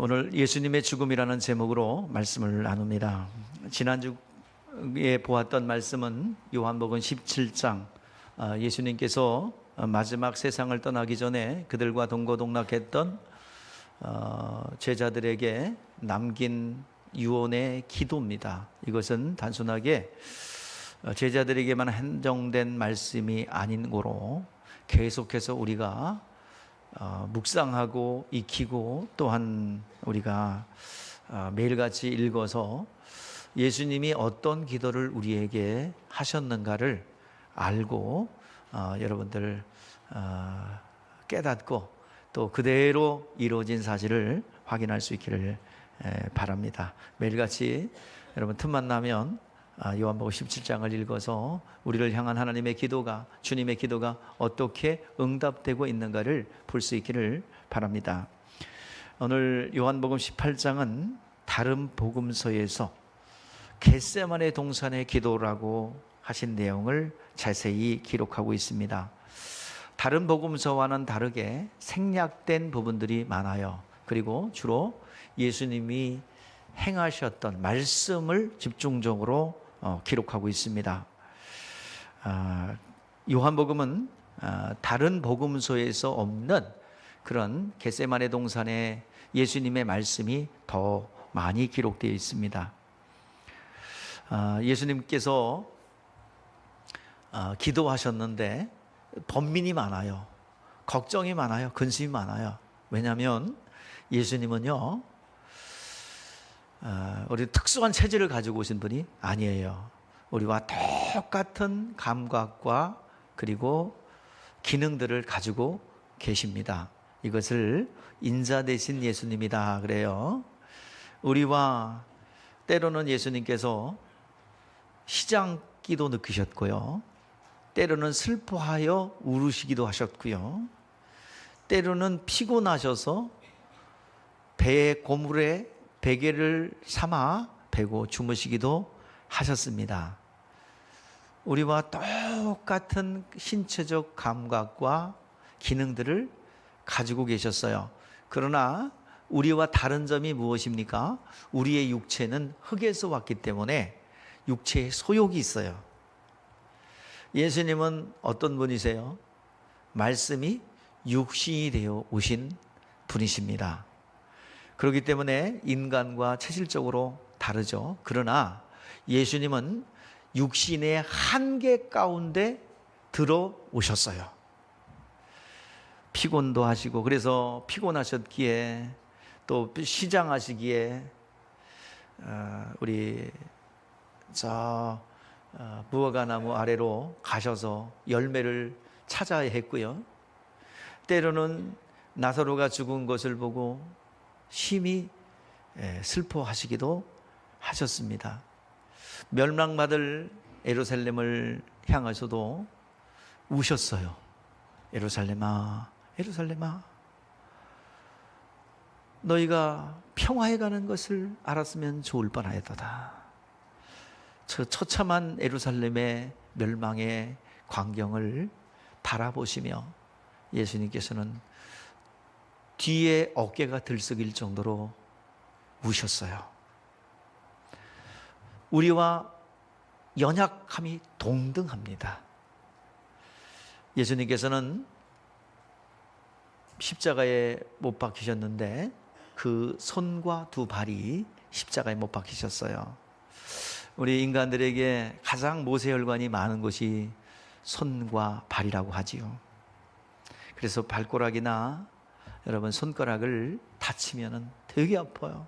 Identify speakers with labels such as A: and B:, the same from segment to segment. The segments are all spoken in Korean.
A: 오늘 예수님의 죽음이라는 제목으로 말씀을 나눕니다. 지난주에 보았던 말씀은 요한복음 17장, 예수님께서 마지막 세상을 떠나기 전에 그들과 동고동락했던 제자들에게 남긴 유언의 기도입니다. 이것은 단순하게 제자들에게만 한정된 말씀이 아닌 거로 계속해서 우리가 묵상하고 익히고 또한 우리가 매일같이 읽어서 예수님이 어떤 기도를 우리에게 하셨는가를 알고 여러분들 깨닫고 또 그대로 이루어진 사실을 확인할 수 있기를 바랍니다. 매일같이 여러분 틈만 나면 요한복음 17장을 읽어서 우리를 향한 하나님의 기도가, 주님의 기도가 어떻게 응답되고 있는가를 볼 수 있기를 바랍니다. 오늘 요한복음 18장은 다른 복음서에서 겟세마네 동산의 기도라고 하신 내용을 자세히 기록하고 있습니다. 다른 복음서와는 다르게 생략된 부분들이 많아요. 그리고 주로 예수님이 행하셨던 말씀을 집중적으로 기록하고 있습니다. 요한복음은 다른 복음서에서 없는 그런 겟세마네 동산의 예수님의 말씀이 더 많이 기록되어 있습니다. 예수님께서 기도하셨는데 번민이 많아요. 걱정이 많아요. 근심이 많아요. 왜냐하면 예수님은요, 우리 특수한 체질을 가지고 오신 분이 아니에요. 우리와 똑같은 감각과 그리고 기능들을 가지고 계십니다. 이것을 인자 되신 예수님이다 그래요. 우리와 때로는 예수님께서 시장기도 느끼셨고요, 때로는 슬퍼하여 울으시기도 하셨고요, 때로는 피곤하셔서 배의 고물에 베개를 삼아 베고 주무시기도 하셨습니다. 우리와 똑같은 신체적 감각과 기능들을 가지고 계셨어요. 그러나 우리와 다른 점이 무엇입니까? 우리의 육체는 흙에서 왔기 때문에 육체에 소욕이 있어요. 예수님은 어떤 분이세요? 말씀이 육신이 되어 오신 분이십니다. 그렇기 때문에 인간과 체질적으로 다르죠. 그러나 예수님은 육신의 한계 가운데 들어오셨어요. 피곤도 하시고, 그래서 피곤하셨기에 또 시장하시기에 우리 무화과나무 아래로 가셔서 열매를 찾아야 했고요, 때로는 나사로가 죽은 것을 보고 심히 슬퍼하시기도 하셨습니다. 멸망받을 예루살렘을 향하셔도 우셨어요. 예루살렘아, 예루살렘아, 너희가 평화에 가는 것을 알았으면 좋을 뻔하였도다. 저 처참한 예루살렘의 멸망의 광경을 바라보시며 예수님께서는 뒤에 어깨가 들썩일 정도로 우셨어요. 우리와 연약함이 동등합니다. 예수님께서는 십자가에 못 박히셨는데 그 손과 두 발이 십자가에 못 박히셨어요. 우리 인간들에게 가장 모세혈관이 많은 곳이 손과 발이라고 하지요. 그래서 발가락이나 여러분 손가락을 다치면 되게 아파요.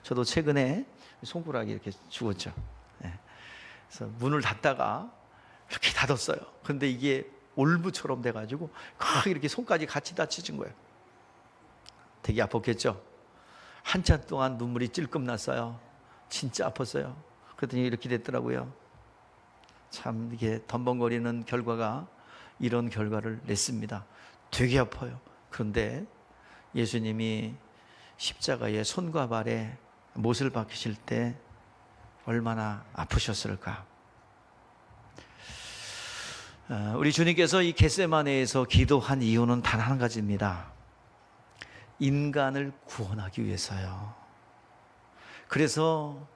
A: 저도 최근에 손가락이 이렇게 죽었죠. 그래서 문을 닫다가 이렇게 닫았어요. 근데 이게 올무처럼 돼가지고 이렇게 손까지 같이 다치진 거예요. 되게 아팠겠죠. 한참 동안 눈물이 찔끔 났어요. 진짜 아팠어요. 그랬더니 이렇게 됐더라고요. 참 이게 덤벙거리는 결과가 이런 결과를 냈습니다. 되게 아파요. 그런데 예수님이 십자가에 손과 발에 못을 박히실 때 얼마나 아프셨을까. 우리 주님께서 이 겟세마네에서 기도한 이유는 단 한 가지입니다. 인간을 구원하기 위해서요. 그래서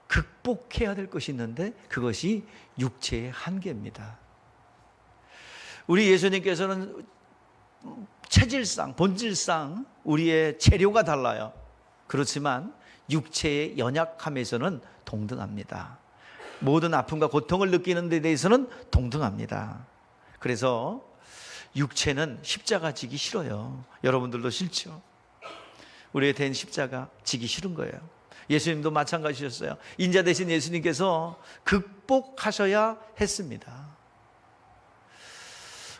A: 극복해야 될 것이 있는데 그것이 육체의 한계입니다. 우리 예수님께서는 체질상, 본질상 우리의 재료가 달라요. 그렇지만 육체의 연약함에서는 동등합니다. 모든 아픔과 고통을 느끼는 데 대해서는 동등합니다. 그래서 육체는 십자가 지기 싫어요. 여러분들도 싫죠? 우리의 된 십자가 지기 싫은 거예요. 예수님도 마찬가지셨어요. 인자 되신 예수님께서 극복하셔야 했습니다.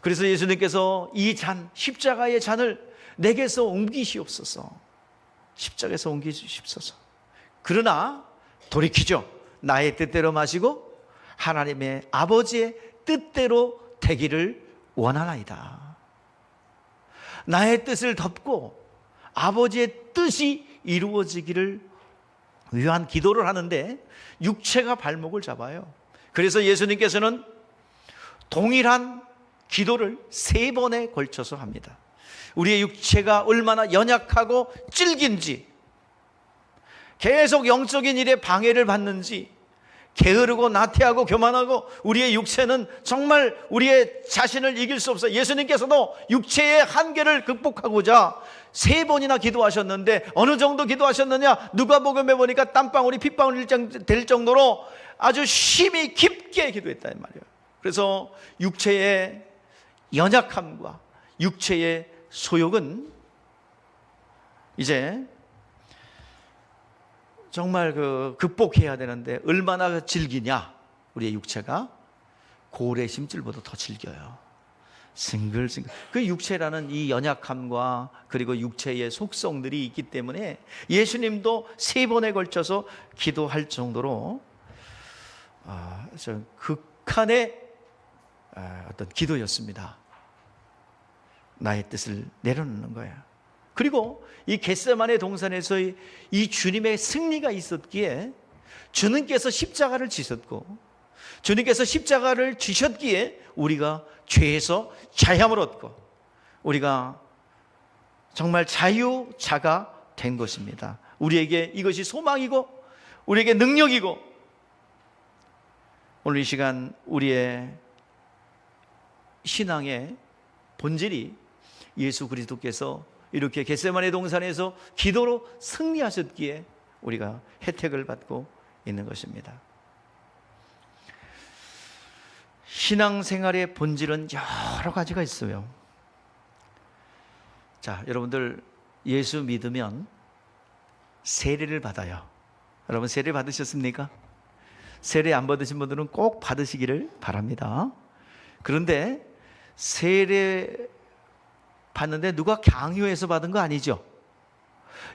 A: 그래서 예수님께서 이 잔, 십자가의 잔을 내게서 옮기시옵소서. 십자가에서 옮기시옵소서. 그러나 돌이키죠. 나의 뜻대로 마시고 하나님의 아버지의 뜻대로 되기를 원하나이다. 나의 뜻을 덮고 아버지의 뜻이 이루어지기를 위한 기도를 하는데 육체가 발목을 잡아요. 그래서 예수님께서는 동일한 기도를 3번에 걸쳐서 합니다. 우리의 육체가 얼마나 연약하고 질긴지, 계속 영적인 일에 방해를 받는지, 게으르고 나태하고 교만하고 우리의 육체는 정말 우리의 자신을 이길 수 없어요. 예수님께서도 육체의 한계를 극복하고자 3번이나 기도하셨는데 어느 정도 기도하셨느냐? 누가복음에 보니까 땀방울이 핏방울이 될 정도로 아주 심히 깊게 기도했단 말이에요. 그래서 육체의 연약함과 육체의 소욕은 이제 정말 극복해야 되는데 얼마나 질기냐? 우리의 육체가 고래 심줄보다 더 질겨요. 싱글싱글. 그 육체라는 이 연약함과 그리고 육체의 속성들이 있기 때문에 예수님도 3번에 걸쳐서 기도할 정도로 극한의 어떤 기도였습니다. 나의 뜻을 내려놓는 거야. 그리고 이 겟세마네 동산에서의 이 주님의 승리가 있었기에 주님께서 십자가를 지셨고 주님께서 십자가를 지셨기에 우리가 죄에서 자유함을 얻고 우리가 정말 자유자가 된 것입니다. 우리에게 이것이 소망이고 우리에게 능력이고 오늘 이 시간 우리의 신앙의 본질이 예수 그리스도께서 이렇게 겟세마네 동산에서 기도로 승리하셨기에 우리가 혜택을 받고 있는 것입니다. 신앙생활의 본질은 여러 가지가 있어요. 자, 여러분들 예수 믿으면 세례를 받아요. 여러분 세례 받으셨습니까? 세례 안 받으신 분들은 꼭 받으시기를 바랍니다. 그런데 세례 받는데 누가 강요해서 받은 거 아니죠?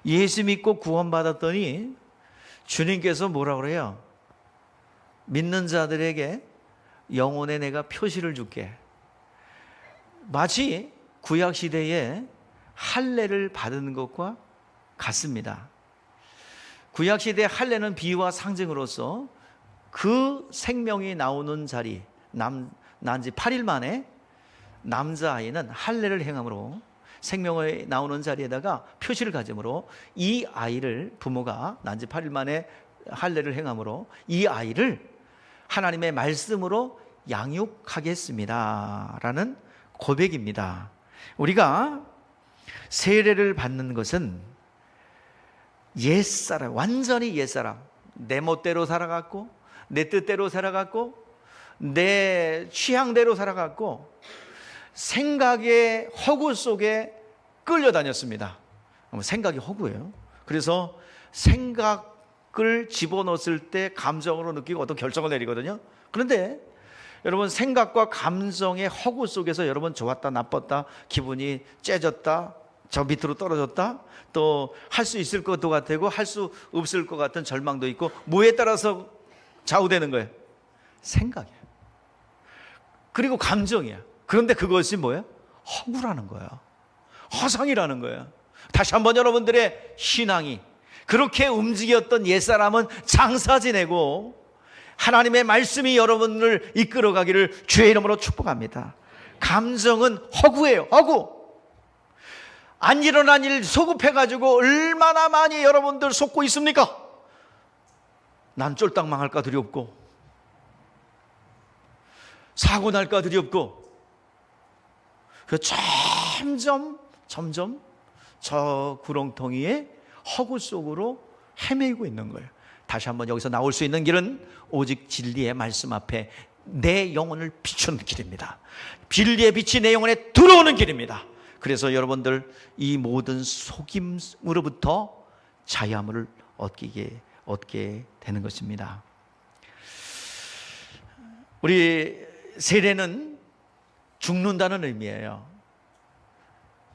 A: 예수 믿고 구원받았더니 주님께서 뭐라고 그래요? 믿는 자들에게 영혼에 내가 표시를 줄게. 마치 구약시대에 할례를 받은 것과 같습니다. 구약시대의 할례는 비유와 상징으로서 그 생명이 나오는 자리, 난 지 8일 만에 남자아이는 할례를 행함으로 생명이 나오는 자리에다가 표시를 가짐으로 이 아이를 부모가 난 지 8일 만에 할례를 행함으로 이 아이를 하나님의 말씀으로 양육하겠습니다 라는 고백입니다. 우리가 세례를 받는 것은 옛사람, 완전히 옛사람, 내 멋대로 살아갔고 내 뜻대로 살아갔고 내 취향대로 살아갔고 생각의 허구 속에 끌려다녔습니다. 생각이 허구예요. 그래서 생각을 집어넣었을 때 감정으로 느끼고 어떤 결정을 내리거든요. 그런데 여러분 생각과 감정의 허구 속에서 여러분 좋았다 나빴다 기분이 째졌다 저 밑으로 떨어졌다 또 할 수 있을 것도 같고 할 수 없을 것 같은 절망도 있고 뭐에 따라서 좌우되는 거예요? 생각이에요. 그리고 감정이야. 그런데 그것이 뭐예요? 허구라는 거예요. 허상이라는 거예요. 다시 한번 여러분들의 신앙이 그렇게 움직였던 옛사람은 장사 지내고 하나님의 말씀이 여러분을 이끌어가기를 주의 이름으로 축복합니다. 감정은 허구예요. 허구. 안 일어난 일 소급해가지고 얼마나 많이 여러분들 속고 있습니까? 난 쫄딱 망할까 두렵고, 사고 날까 두렵고, 그 점점 저 구렁텅이의 허구 속으로 헤매고 있는 거예요. 다시 한번 여기서 나올 수 있는 길은 오직 진리의 말씀 앞에 내 영혼을 비추는 길입니다. 진리의 빛이 내 영혼에 들어오는 길입니다. 그래서 여러분들 이 모든 속임으로부터 자유함을 얻게 되는 것입니다. 우리 세례는 죽는다는 의미예요.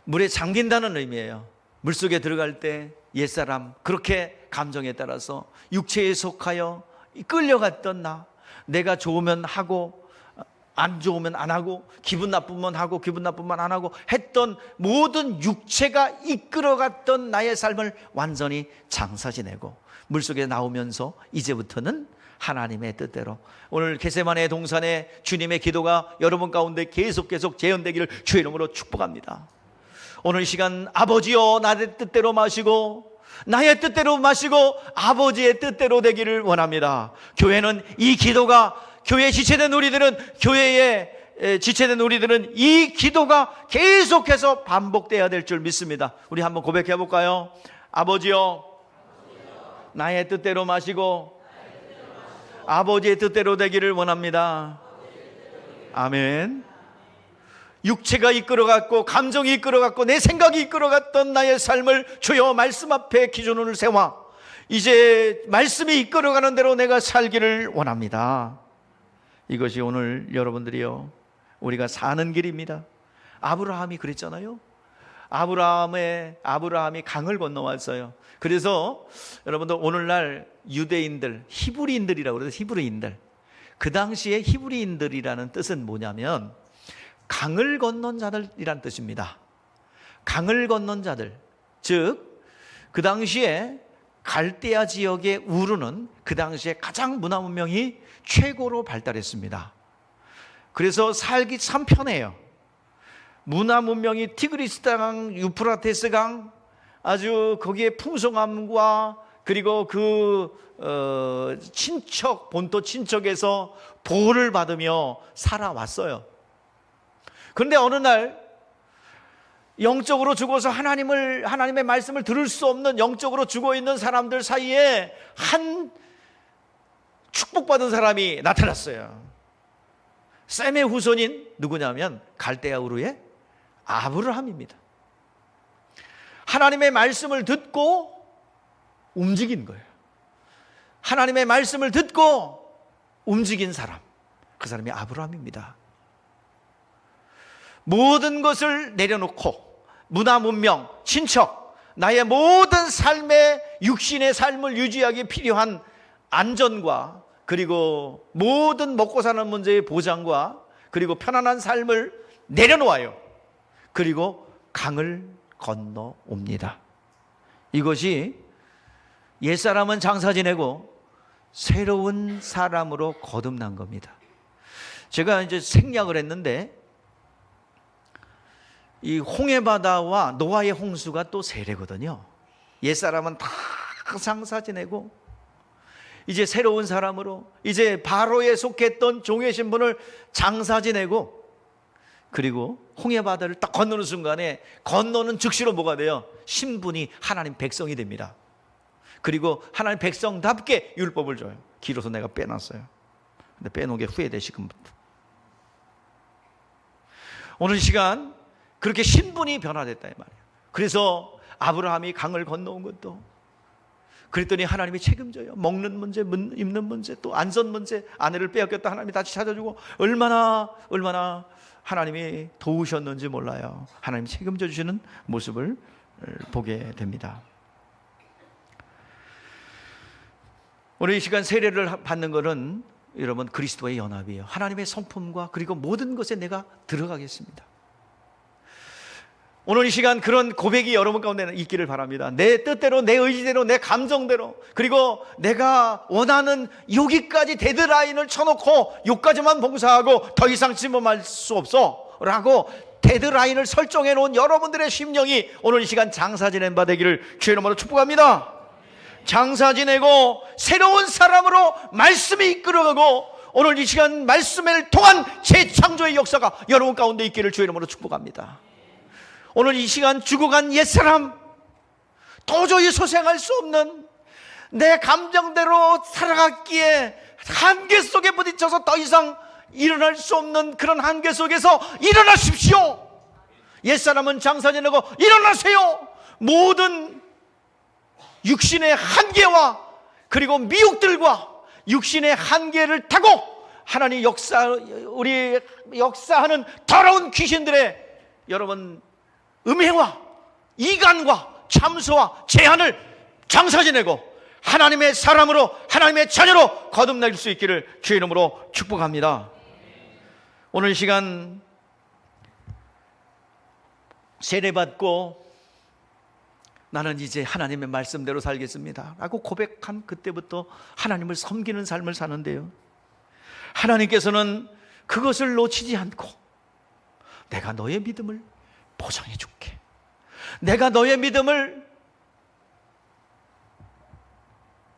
A: 물에 잠긴다는 의미예요. 물속에 들어갈 때 옛사람, 그렇게 감정에 따라서 육체에 속하여 끌려갔던 나, 내가 좋으면 하고 안 좋으면 안 하고, 기분 나쁘면 하고 기분 나쁘면 안 하고 했던 모든 육체가 이끌어갔던 나의 삶을 완전히 장사지내고 물속에 나오면서 이제부터는 하나님의 뜻대로, 오늘 겟세마네 동산에 주님의 기도가 여러분 가운데 계속 재현되기를 주의 이름으로 축복합니다. 오늘 이 시간 아버지여 나의 뜻대로 마시고 나의 뜻대로 마시고 아버지의 뜻대로 되기를 원합니다. 교회는 이 기도가, 교회에 지체된 우리들은, 교회에 지체된 우리들은 이 기도가 계속해서 반복돼야 될 줄 믿습니다. 우리 한번 고백해 볼까요? 아버지여 나의 뜻대로 마시고 아버지의 뜻대로 되기를 원합니다. 아멘. 육체가 이끌어갔고 감정이 이끌어갔고 내 생각이 이끌어갔던 나의 삶을 주여 말씀 앞에 기준을 세워 이제 말씀이 이끌어가는 대로 내가 살기를 원합니다. 이것이 오늘 여러분들이요, 우리가 사는 길입니다. 아브라함이 그랬잖아요. 아브라함이 강을 건너왔어요. 그래서 여러분들 오늘날 유대인들, 히브리인들이라고 그래서 히브리인들, 그 당시에 히브리인들이라는 뜻은 뭐냐면 강을 건넌 자들이란 뜻입니다. 강을 건넌 자들, 즉 그 당시에 갈대아 지역의 우르는 그 당시에 가장 문화 문명이 최고로 발달했습니다. 그래서 살기 참 편해요. 문화 문명이 티그리스 강, 유프라테스 강, 아주 거기에 풍성함과 그리고 본토 친척에서 보호를 받으며 살아왔어요. 그런데 어느 날 영적으로 죽어서 하나님의 말씀을 들을 수 없는 영적으로 죽어 있는 사람들 사이에 한 축복받은 사람이 나타났어요. 셈의 후손인 누구냐면 갈대아 우르의 아브라함입니다. 하나님의 말씀을 듣고 움직인 거예요. 하나님의 말씀을 듣고 움직인 사람, 그 사람이 아브라함입니다. 모든 것을 내려놓고 문화, 문명, 친척, 나의 모든 삶의 육신의 삶을 유지하기 필요한 안전과 그리고 모든 먹고 사는 문제의 보장과 그리고 편안한 삶을 내려놓아요. 그리고 강을 건너옵니다. 이것이 옛사람은 장사 지내고 새로운 사람으로 거듭난 겁니다. 제가 이제 생략을 했는데 이 홍해바다와 노아의 홍수가 또 세례거든요. 옛사람은 다 장사 지내고 이제 새로운 사람으로 이제 바로에 속했던 종의 신분을 장사 지내고 그리고 홍해바다를 딱 건너는 순간에 건너는 즉시로 뭐가 돼요? 신분이 하나님 백성이 됩니다. 그리고 하나님 백성답게 율법을 줘요. 길어서 내가 빼놨어요. 근데 빼놓은 게 후회돼 지금부터. 오늘 시간 그렇게 신분이 변화됐다 이 말이에요. 그래서 아브라함이 강을 건너온 것도 그랬더니 하나님이 책임져요. 먹는 문제, 입는 문제, 또 안전 문제, 아내를 빼앗겼다 하나님이 다시 찾아주고 얼마나 하나님이 도우셨는지 몰라요. 하나님이 책임져 주시는 모습을 보게 됩니다. 오늘 이 시간 세례를 받는 것은 여러분 그리스도의 연합이에요. 하나님의 성품과 그리고 모든 것에 내가 들어가겠습니다. 오늘 이 시간 그런 고백이 여러분 가운데 있기를 바랍니다. 내 뜻대로, 내 의지대로, 내 감정대로, 그리고 내가 원하는 여기까지 데드라인을 쳐놓고 여기까지만 봉사하고 더 이상 침범할 수 없어 라고 데드라인을 설정해 놓은 여러분들의 심령이 오늘 이 시간 장사 지낸 바 되기를 주의 이름으로 축복합니다. 장사 지내고 새로운 사람으로 말씀이 이끌어가고 오늘 이 시간 말씀을 통한 재창조의 역사가 여러분 가운데 있기를 주의 이름으로 축복합니다. 오늘 이 시간 죽어간 옛사람, 도저히 소생할 수 없는 내 감정대로 살아갔기에 한계 속에 부딪혀서 더 이상 일어날 수 없는 그런 한계 속에서 일어나십시오. 옛사람은 장사 지내고 일어나세요. 모든 육신의 한계와 그리고 미혹들과 육신의 한계를 타고 하나님 우리 역사하는 더러운 귀신들의 여러분 음해와 이간과 참소와 제한을 장사 지내고 하나님의 사람으로 하나님의 자녀로 거듭날 수 있기를 주의 이름으로 축복합니다. 오늘 이 시간 세례받고 나는 이제 하나님의 말씀대로 살겠습니다 라고 고백한 그때부터 하나님을 섬기는 삶을 사는데요, 하나님께서는 그것을 놓치지 않고 내가 너의 믿음을 보장해 줄게, 내가 너의 믿음을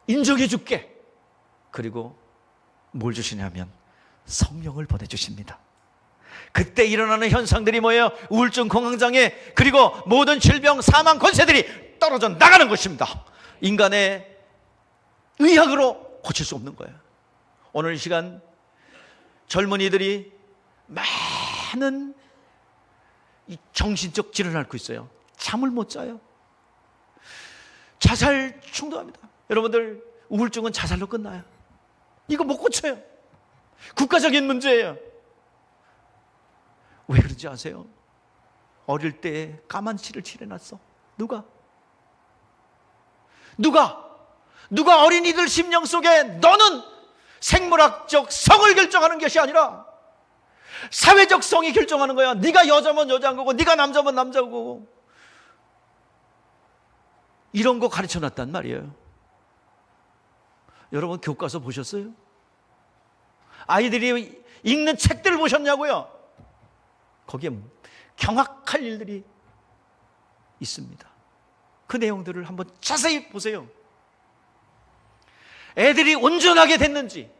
A: 인정해 줄게. 그리고 뭘 주시냐면 성령을 보내주십니다. 그때 일어나는 현상들이 뭐예요? 우울증, 공황장애, 그리고 모든 질병, 사망, 권세들이 떨어져 나가는 것입니다. 인간의 의학으로 고칠 수 없는 거예요. 오늘 이 시간 젊은이들이 많은 이 정신적 질환을 앓고 있어요. 잠을 못 자요. 자살 충동합니다. 여러분들, 우울증은 자살로 끝나요. 이거 못 고쳐요. 국가적인 문제예요. 왜 그런지 아세요? 어릴 때 까만치를 칠해놨어. 누가 어린이들 심령 속에 너는 생물학적 성을 결정하는 것이 아니라 사회적 성이 결정하는 거야. 네가 여자면 여자인 거고 네가 남자면 남자인 거고, 이런 거 가르쳐놨단 말이에요. 여러분 교과서 보셨어요? 아이들이 읽는 책들 보셨냐고요? 거기에 경악할 일들이 있습니다. 그 내용들을 한번 자세히 보세요. 애들이 온전하게 됐는지,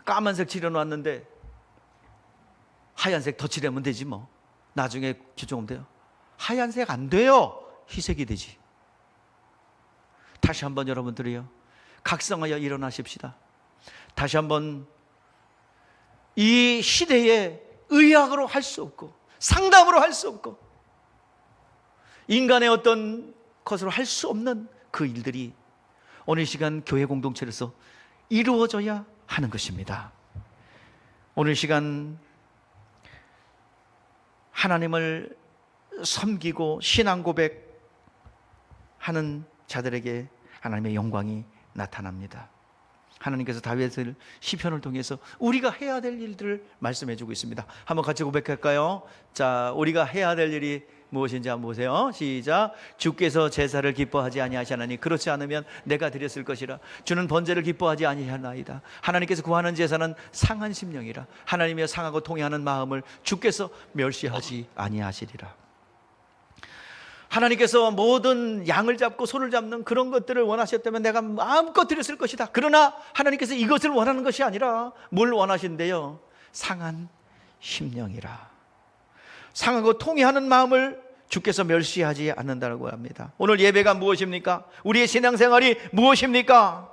A: 까만색 칠해놨는데 하얀색 더 칠하면 되지 뭐, 나중에 규정하면 돼요. 하얀색 안 돼요. 희색이 되지. 다시 한번 여러분들이요, 각성하여 일어나십시다. 다시 한번 이 시대에 의학으로 할 수 없고 상담으로 할 수 없고 인간의 어떤 것으로 할 수 없는 그 일들이 오늘 이 시간 교회 공동체에서 이루어져야 하는 것입니다. 오늘 이 시간 하나님을 섬기고 신앙 고백하는 자들에게 하나님의 영광이 나타납니다. 하나님께서 다윗을 시편을 통해서 우리가 해야 될 일들을 말씀해 주고 있습니다. 한번 같이 고백할까요? 자, 우리가 해야 될 일이 무엇인지 한번 보세요. 시작. 주께서 제사를 기뻐하지 아니하시나니 그렇지 않으면 내가 드렸을 것이라. 주는 번제를 기뻐하지 아니하나이다. 하나님께서 구하는 제사는 상한 심령이라. 하나님이여 상하고 통회하는 마음을 주께서 멸시하지 아니하시리라. 하나님께서 모든 양을 잡고 소를 잡는 그런 것들을 원하셨다면 내가 마음껏 드렸을 것이다. 그러나 하나님께서 이것을 원하는 것이 아니라 뭘 원하신대요? 상한 심령이라. 상하고 통회하는 마음을 주께서 멸시하지 않는다고 합니다. 오늘 예배가 무엇입니까? 우리의 신앙생활이 무엇입니까?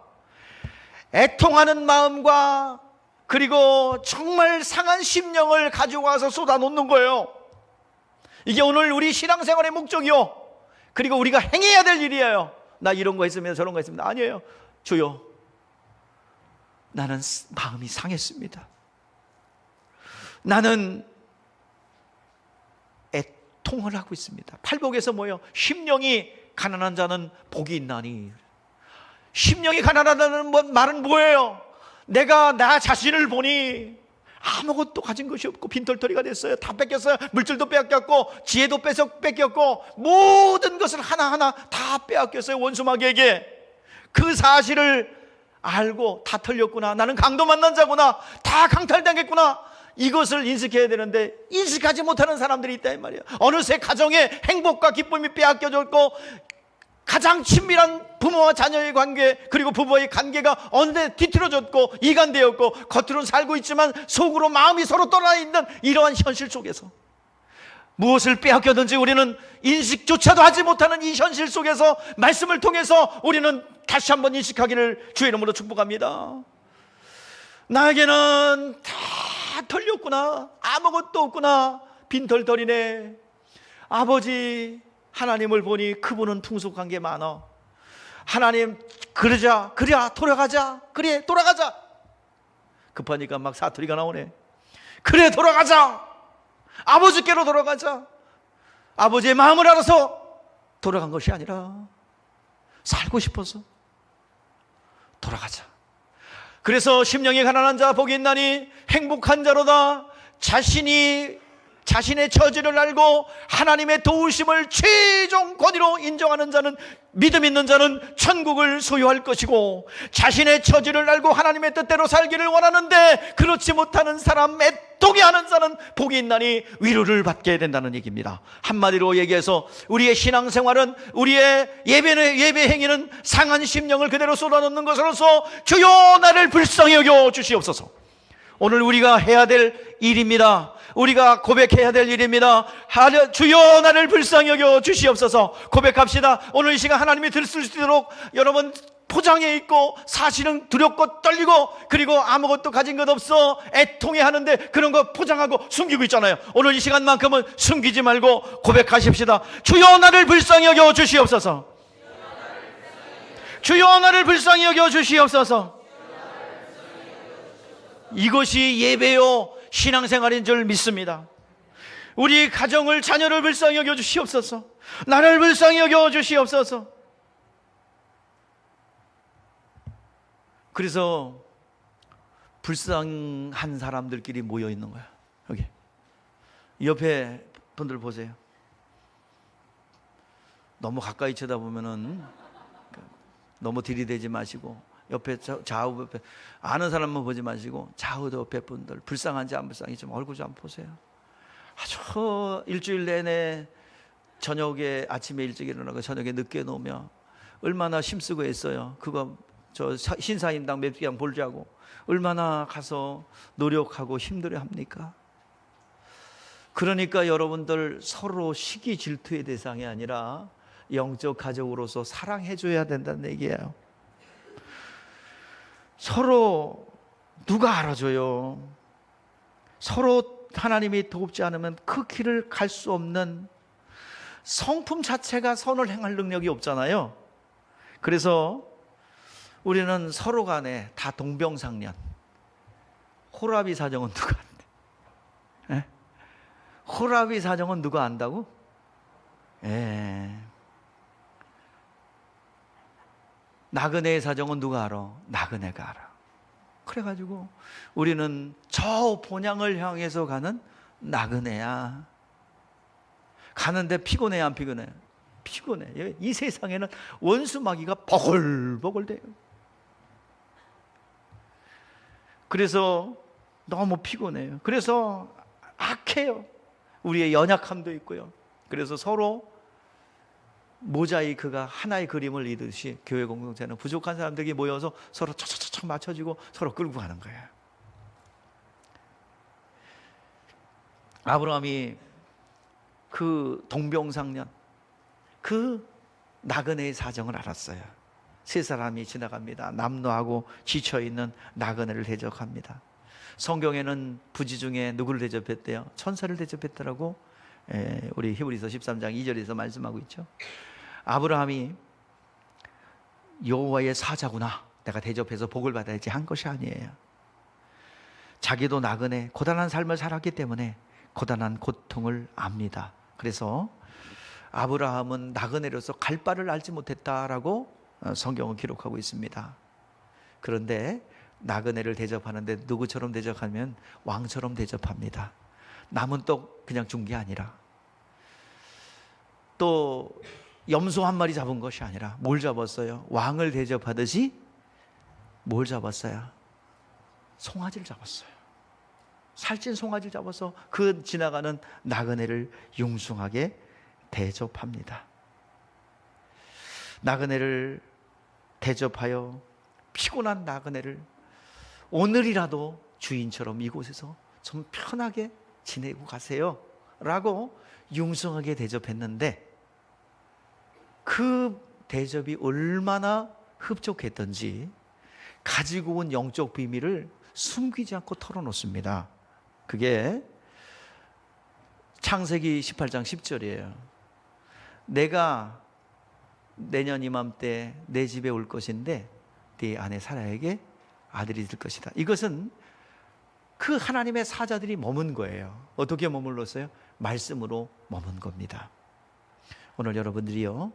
A: 애통하는 마음과 그리고 정말 상한 심령을 가지고 와서 쏟아놓는 거예요. 이게 오늘 우리 신앙생활의 목적이요, 그리고 우리가 행해야 될 일이에요. 나 이런 거 했으면 저런 거 했으면. 아니에요. 주여, 나는 마음이 상했습니다. 나는 애통을 하고 있습니다. 팔복에서 뭐예요? 심령이 가난한 자는 복이 있나니. 심령이 가난하다는 말은 뭐예요? 내가 나 자신을 보니 아무것도 가진 것이 없고 빈털터리가 됐어요. 다 뺏겼어요. 물질도 뺏겼고 지혜도 뺏겼고 모든 것을 하나하나 다 빼앗겼어요. 원수마귀에게. 그 사실을 알고 다 털렸구나, 나는 강도 만난 자구나, 다 강탈당했구나, 이것을 인식해야 되는데 인식하지 못하는 사람들이 있다 이 말이에요. 어느새 가정의 행복과 기쁨이 빼앗겨졌고 가장 친밀한 부모와 자녀의 관계, 그리고 부부의 관계가 어느새 뒤틀어졌고 이간되었고 겉으로는 살고 있지만 속으로 마음이 서로 떠나 있는 이러한 현실 속에서 무엇을 빼앗겼는지 우리는 인식조차도 하지 못하는 이 현실 속에서 말씀을 통해서 우리는 다시 한번 인식하기를 주의 이름으로 축복합니다. 나에게는 다 털렸구나, 아무것도 없구나, 빈털털이네. 아버지 하나님을 보니 그분은 풍족한 게 많아. 하나님 그러자, 그래 돌아가자, 그래 돌아가자. 급하니까 막 사투리가 나오네. 그래 돌아가자, 아버지께로 돌아가자. 아버지의 마음을 알아서 돌아간 것이 아니라 살고 싶어서 돌아가자. 그래서 심령이 가난한 자 복이 있나니 행복한 자로다. 자신의 처지를 알고 하나님의 도우심을 최종 권위로 인정하는 자는, 믿음 있는 자는 천국을 소유할 것이고, 자신의 처지를 알고 하나님의 뜻대로 살기를 원하는데 그렇지 못하는 사람, 애통해 하는 자는 복이 있나니 위로를 받게 된다는 얘기입니다. 한마디로 얘기해서 우리의 신앙생활은, 우리의 예배 행위는 상한 심령을 그대로 쏟아놓는 것으로서 주여 나를 불쌍히 여겨 주시옵소서. 오늘 우리가 해야 될 일입니다. 우리가 고백해야 될 일입니다. 주여 나를 불쌍히 여겨 주시옵소서. 고백합시다. 오늘 이 시간 하나님이 들을 수 있도록 여러분 포장해 있고 사실은 두렵고 떨리고 그리고 아무것도 가진 것 없어 애통해 하는데 그런 거 포장하고 숨기고 있잖아요. 오늘 이 시간만큼은 숨기지 말고 고백하십시다. 주여 나를 불쌍히 여겨 주시옵소서. 주여 나를 불쌍히 여겨 주시옵소서. 이것이 예배요 신앙생활인 줄 믿습니다. 우리 가정을, 자녀를 불쌍히 여겨 주시옵소서. 나를 불쌍히 여겨 주시옵소서. 그래서 불쌍한 사람들끼리 모여 있는 거야. 여기 옆에 분들 보세요. 너무 가까이 쳐다보면은 너무 들이대지 마시고, 옆에 좌우 옆에 아는 사람만 보지 마시고 좌우 옆에 분들 불쌍한지 안 불쌍한지 좀 얼굴 좀 보세요. 아주 일주일 내내 저녁에 아침에 일찍 일어나고 저녁에 늦게 놓으며 얼마나 힘쓰고 애써요. 그거 저 신사임당 몇 개랑 보자고 얼마나 가서 노력하고 힘들어합니까? 그러니까 여러분들 서로 시기 질투의 대상이 아니라 영적 가족으로서 사랑해줘야 된다는 얘기예요. 서로 누가 알아줘요? 서로 하나님이 돕지 않으면 그 길을 갈 수 없는, 성품 자체가 선을 행할 능력이 없잖아요. 그래서 우리는 서로 간에 다 동병상련. 호라비 사정은 누가 안대? 예? 호라비 사정은 누가 안다고? 예. 나그네의 사정은 누가 알아? 나그네가 알아. 그래가지고 우리는 저 본향을 향해서 가는 나그네야. 가는데 피곤해 안 피곤해? 피곤해. 이 세상에는 원수 마귀가 버글버글 돼요. 그래서 너무 피곤해요. 그래서 악해요. 우리의 연약함도 있고요. 그래서 서로 모자이크가 하나의 그림을 이듯이 교회 공동체는 부족한 사람들이 모여서 서로 척척척 맞춰지고 서로 끌고 가는 거예요. 아브라함이 그 동병상련, 그 나그네의 사정을 알았어요. 세 사람이 지나갑니다. 남노하고 지쳐있는 나그네를 대적합니다. 성경에는 부지 중에 누구를 대접했대요? 천사를 대접했더라고. 우리 히브리서 13장 2절에서 말씀하고 있죠. 아브라함이 여호와의 사자구나, 내가 대접해서 복을 받아야지 한 것이 아니에요. 자기도 나그네 고단한 삶을 살았기 때문에 고단한 고통을 압니다. 그래서 아브라함은 나그네로서 갈 바를 알지 못했다라고 성경은 기록하고 있습니다. 그런데 나그네를 대접하는데 누구처럼 대접하면 왕처럼 대접합니다. 남은 또 그냥 준 게 아니라, 또 염소 한 마리 잡은 것이 아니라 뭘 잡았어요? 왕을 대접하듯이 뭘 잡았어요? 송아지를 잡았어요. 살찐 송아지를 잡아서 그 지나가는 나그네를 융숭하게 대접합니다. 나그네를 대접하여 피곤한 나그네를 오늘이라도 주인처럼 이곳에서 좀 편하게 지내고 가세요 라고 융숭하게 대접했는데, 그 대접이 얼마나 흡족했던지 가지고 온 영적 비밀을 숨기지 않고 털어놓습니다. 그게 창세기 18장 10절이에요. 내가 내년 이맘때 내 집에 올 것인데 네 아내 사라에게 아들이 될 것이다. 이것은 그 하나님의 사자들이 머문 거예요. 어떻게 머물렀어요? 말씀으로 머문 겁니다. 오늘 여러분들이요,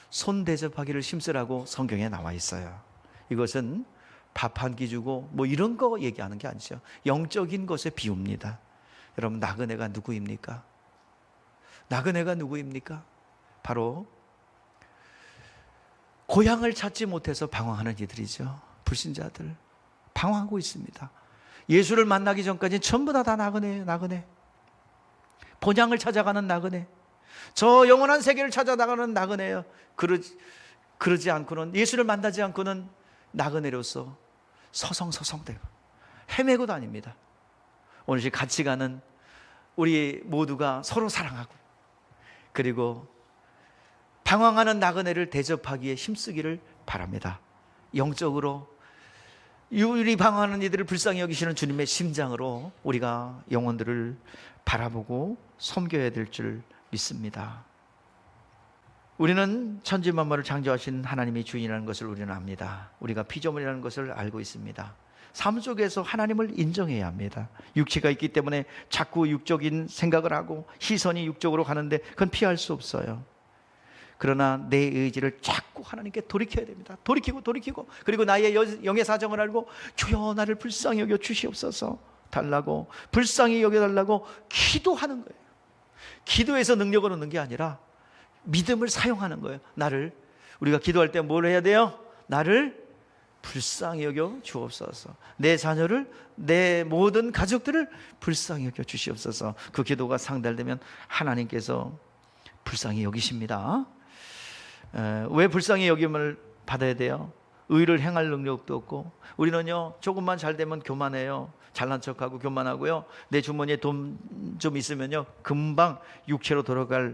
A: 손 대접하기를 힘쓰라고 성경에 나와 있어요. 이것은 밥 한 끼 주고 뭐 이런 거 얘기하는 게 아니죠. 영적인 것에 비웁니다. 여러분, 나그네가 누구입니까? 나그네가 누구입니까? 바로 고향을 찾지 못해서 방황하는 이들이죠. 불신자들 방황하고 있습니다. 예수를 만나기 전까지 전부 다 나그네예요. 나그네. 본향을 찾아가는 나그네. 저 영원한 세계를 찾아나가는 나그네예요. 그러지 않고는, 예수를 만나지 않고는 나그네로서 서성서성대고 헤매고 다닙니다. 오늘 같이 가는 우리 모두가 서로 사랑하고, 그리고 방황하는 나그네를 대접하기에 힘쓰기를 바랍니다. 영적으로 우리 방황하는 이들을 불쌍히 여기시는 주님의 심장으로 우리가 영혼들을 바라보고 섬겨야 될 줄 믿습니다. 우리는 천지만물을 창조하신 하나님이 주인이라는 것을 우리는 압니다. 우리가 피조물이라는 것을 알고 있습니다. 삶 속에서 하나님을 인정해야 합니다. 육체가 있기 때문에 자꾸 육적인 생각을 하고 시선이 육적으로 가는데 그건 피할 수 없어요. 그러나 내 의지를 자꾸 하나님께 돌이켜야 됩니다. 돌이키고 그리고 나의 영의 사정을 알고 주여 나를 불쌍히 여겨 주시옵소서 달라고, 불쌍히 여겨달라고 기도하는 거예요. 기도해서 능력을 얻는 게 아니라 믿음을 사용하는 거예요. 우리가 기도할 때 뭘 해야 돼요? 나를 불쌍히 여겨 주옵소서. 내 자녀를, 내 모든 가족들을 불쌍히 여겨 주시옵소서. 그 기도가 상달되면 하나님께서 불쌍히 여기십니다. 왜 불쌍히 여김을 받아야 돼요? 의를 행할 능력도 없고, 우리는요 조금만 잘 되면 교만해요. 잘난 척하고 교만하고요, 내 주머니에 돈 좀 있으면요 금방 육체로 돌아가려고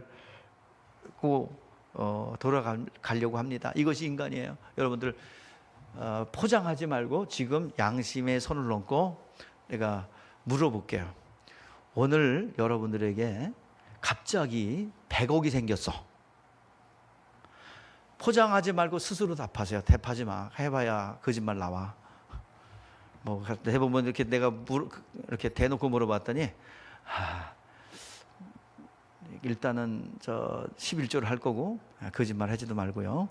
A: 합니다. 이것이 인간이에요. 여러분들 포장하지 말고 지금 양심에 손을 얹고 내가 물어볼게요. 오늘 여러분들에게 갑자기 100억이 생겼어. 포장하지 말고 스스로 답하세요. 대파지 마. 해봐야 거짓말 나와. 뭐 해보면 이렇게 내가 이렇게 대놓고 물어봤더니 일단은 저 11조를 할 거고, 거짓말 하지도 말고요.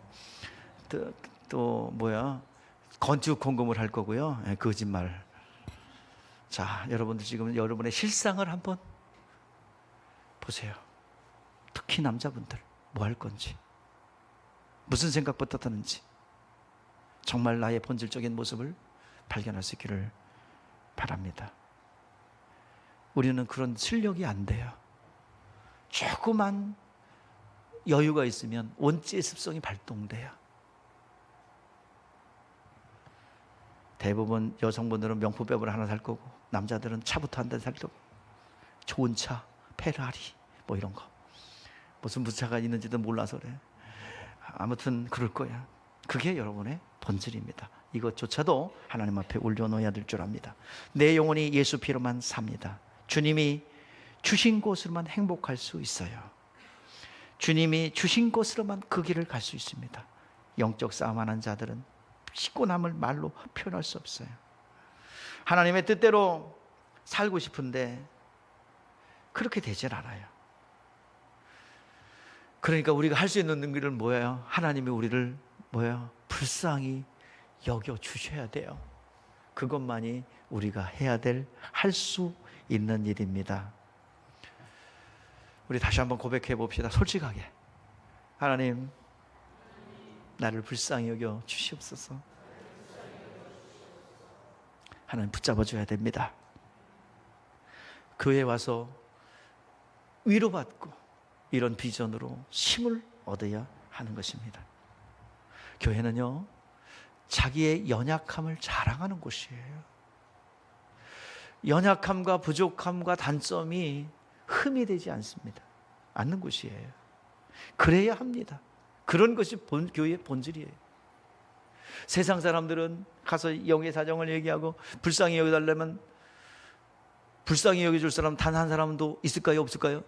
A: 또 건축 공금을 할 거고요. 거짓말. 자, 여러분들 지금 여러분의 실상을 한번 보세요. 특히 남자분들 뭐 할 건지, 무슨 생각부터 드는지, 정말 나의 본질적인 모습을 발견할 수 있기를 바랍니다. 우리는 그런 실력이 안 돼요. 조그만 여유가 있으면 원죄의 습성이 발동돼요. 대부분 여성분들은 명품백을 하나 살 거고, 남자들은 차부터 한 대 살 거고, 좋은 차, 페라리 뭐 이런 거, 무슨 차가 있는지도 몰라서 그래. 아무튼 그럴 거야. 그게 여러분의 본질입니다. 이것조차도 하나님 앞에 올려놓아야 될 줄 압니다. 내 영혼이 예수 피로만 삽니다. 주님이 주신 곳으로만 행복할 수 있어요. 주님이 주신 곳으로만 그 길을 갈 수 있습니다. 영적 싸움하는 자들은 피곤함을 말로 표현할 수 없어요. 하나님의 뜻대로 살고 싶은데 그렇게 되질 않아요. 그러니까 우리가 할 수 있는 길은 뭐예요? 하나님이 우리를 불쌍히 여겨 주셔야 돼요. 그것만이 우리가 할 수 있는 일입니다. 우리 다시 한번 고백해 봅시다. 솔직하게. 하나님, 나를 불쌍히 여겨 주시옵소서. 하나님 붙잡아 줘야 됩니다. 교회에 와서 위로받고 이런 비전으로 힘을 얻어야 하는 것입니다. 교회는요, 자기의 연약함을 자랑하는 곳이에요. 연약함과 부족함과 단점이 흠이 되지 않는 곳이에요. 그래야 합니다. 그런 것이 교회의 본질이에요. 세상 사람들은 가서 영의 사정을 얘기하고 불쌍히 여겨달라면 불쌍히 여겨줄 사람 단 한 사람도 있을까요? 없을까요?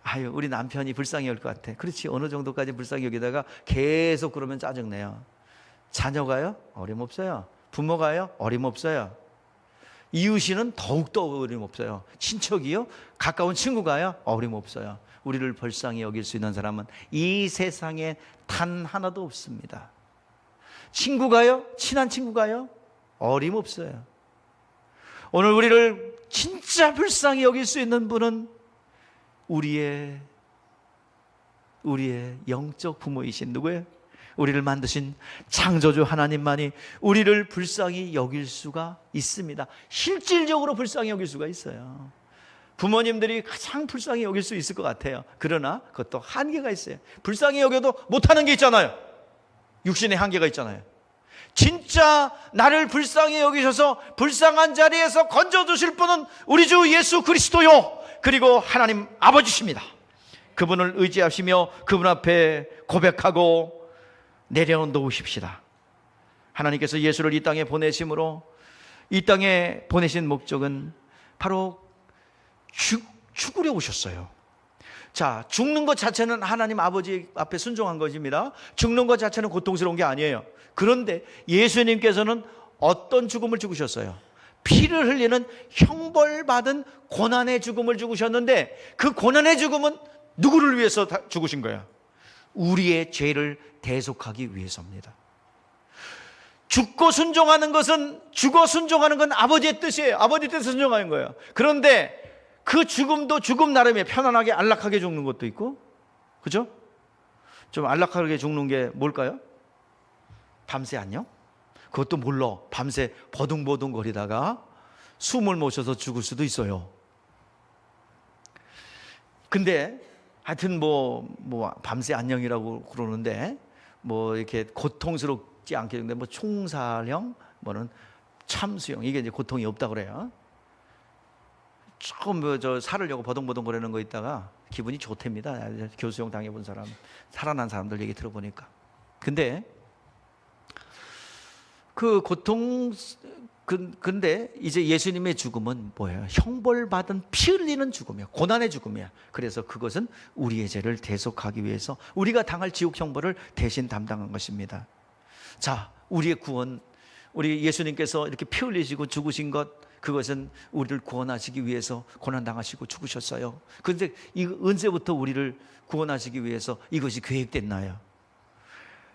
A: 아유, 우리 남편이 불쌍히 여길 것 같아. 그렇지, 어느 정도까지 불쌍히 여기다가 계속 그러면 짜증내요. 자녀가요? 어림없어요. 부모가요? 어림없어요. 이웃이는 더욱더 어림없어요. 친척이요? 가까운 친구가요? 어림없어요. 우리를 불쌍히 여길 수 있는 사람은 이 세상에 단 하나도 없습니다. 친구가요? 친한 친구가요? 어림없어요. 오늘 우리를 진짜 불쌍히 여길 수 있는 분은 우리의 영적 부모이신 누구예요? 우리를 만드신 창조주 하나님만이 우리를 불쌍히 여길 수가 있습니다. 실질적으로 불쌍히 여길 수가 있어요. 부모님들이 가장 불쌍히 여길 수 있을 것 같아요. 그러나 그것도 한계가 있어요. 불쌍히 여겨도 못하는 게 있잖아요. 육신의 한계가 있잖아요. 진짜 나를 불쌍히 여기셔서 불쌍한 자리에서 건져주실 분은 우리 주 예수 그리스도요, 그리고 하나님 아버지십니다. 그분을 의지하시며 그분 앞에 고백하고 내려놓으십시다. 하나님께서 예수를 이 땅에 보내심으로, 이 땅에 보내신 목적은 바로 죽으려 오셨어요. 자, 죽는 것 자체는 하나님 아버지 앞에 순종한 것입니다. 죽는 것 자체는 고통스러운 게 아니에요. 그런데 예수님께서는 어떤 죽음을 죽으셨어요? 피를 흘리는 형벌받은 고난의 죽음을 죽으셨는데, 그 고난의 죽음은 누구를 위해서 죽으신 거예요? 우리의 죄를 대속하기 위해서입니다. 죽고 순종하는 것은, 죽어 순종하는 건 아버지의 뜻이에요. 아버지 뜻에 순종하는 거예요. 그런데 그 죽음도 죽음 나름에 편안하게 안락하게 죽는 것도 있고, 그죠? 좀 안락하게 죽는 게 뭘까요? 밤새 안녕? 그것도 몰라. 밤새 버둥버둥 거리다가 숨을 못 쉬어서 죽을 수도 있어요. 근데 하여튼 밤새 안녕이라고 그러는데, 이렇게 고통스럽지 않게 되는데, 총살형, 참수형, 이게 이제 고통이 없다 그래요. 조금 살으려고 버둥버둥 거리는 거 있다가 기분이 좋답니다. 교수형 당해본 사람, 살아난 사람들 얘기 들어보니까. 근데 그 고통, 근데 이제 예수님의 죽음은 뭐예요? 형벌받은 피 흘리는 죽음이야. 고난의 죽음이야. 그래서 그것은 우리의 죄를 대속하기 위해서 우리가 당할 지옥 형벌을 대신 담당한 것입니다. 자, 우리의 구원, 우리 예수님께서 이렇게 피 흘리시고 죽으신 것, 그것은 우리를 구원하시기 위해서 고난당하시고 죽으셨어요. 그런데 언제부터 우리를 구원하시기 위해서 이것이 계획됐나요?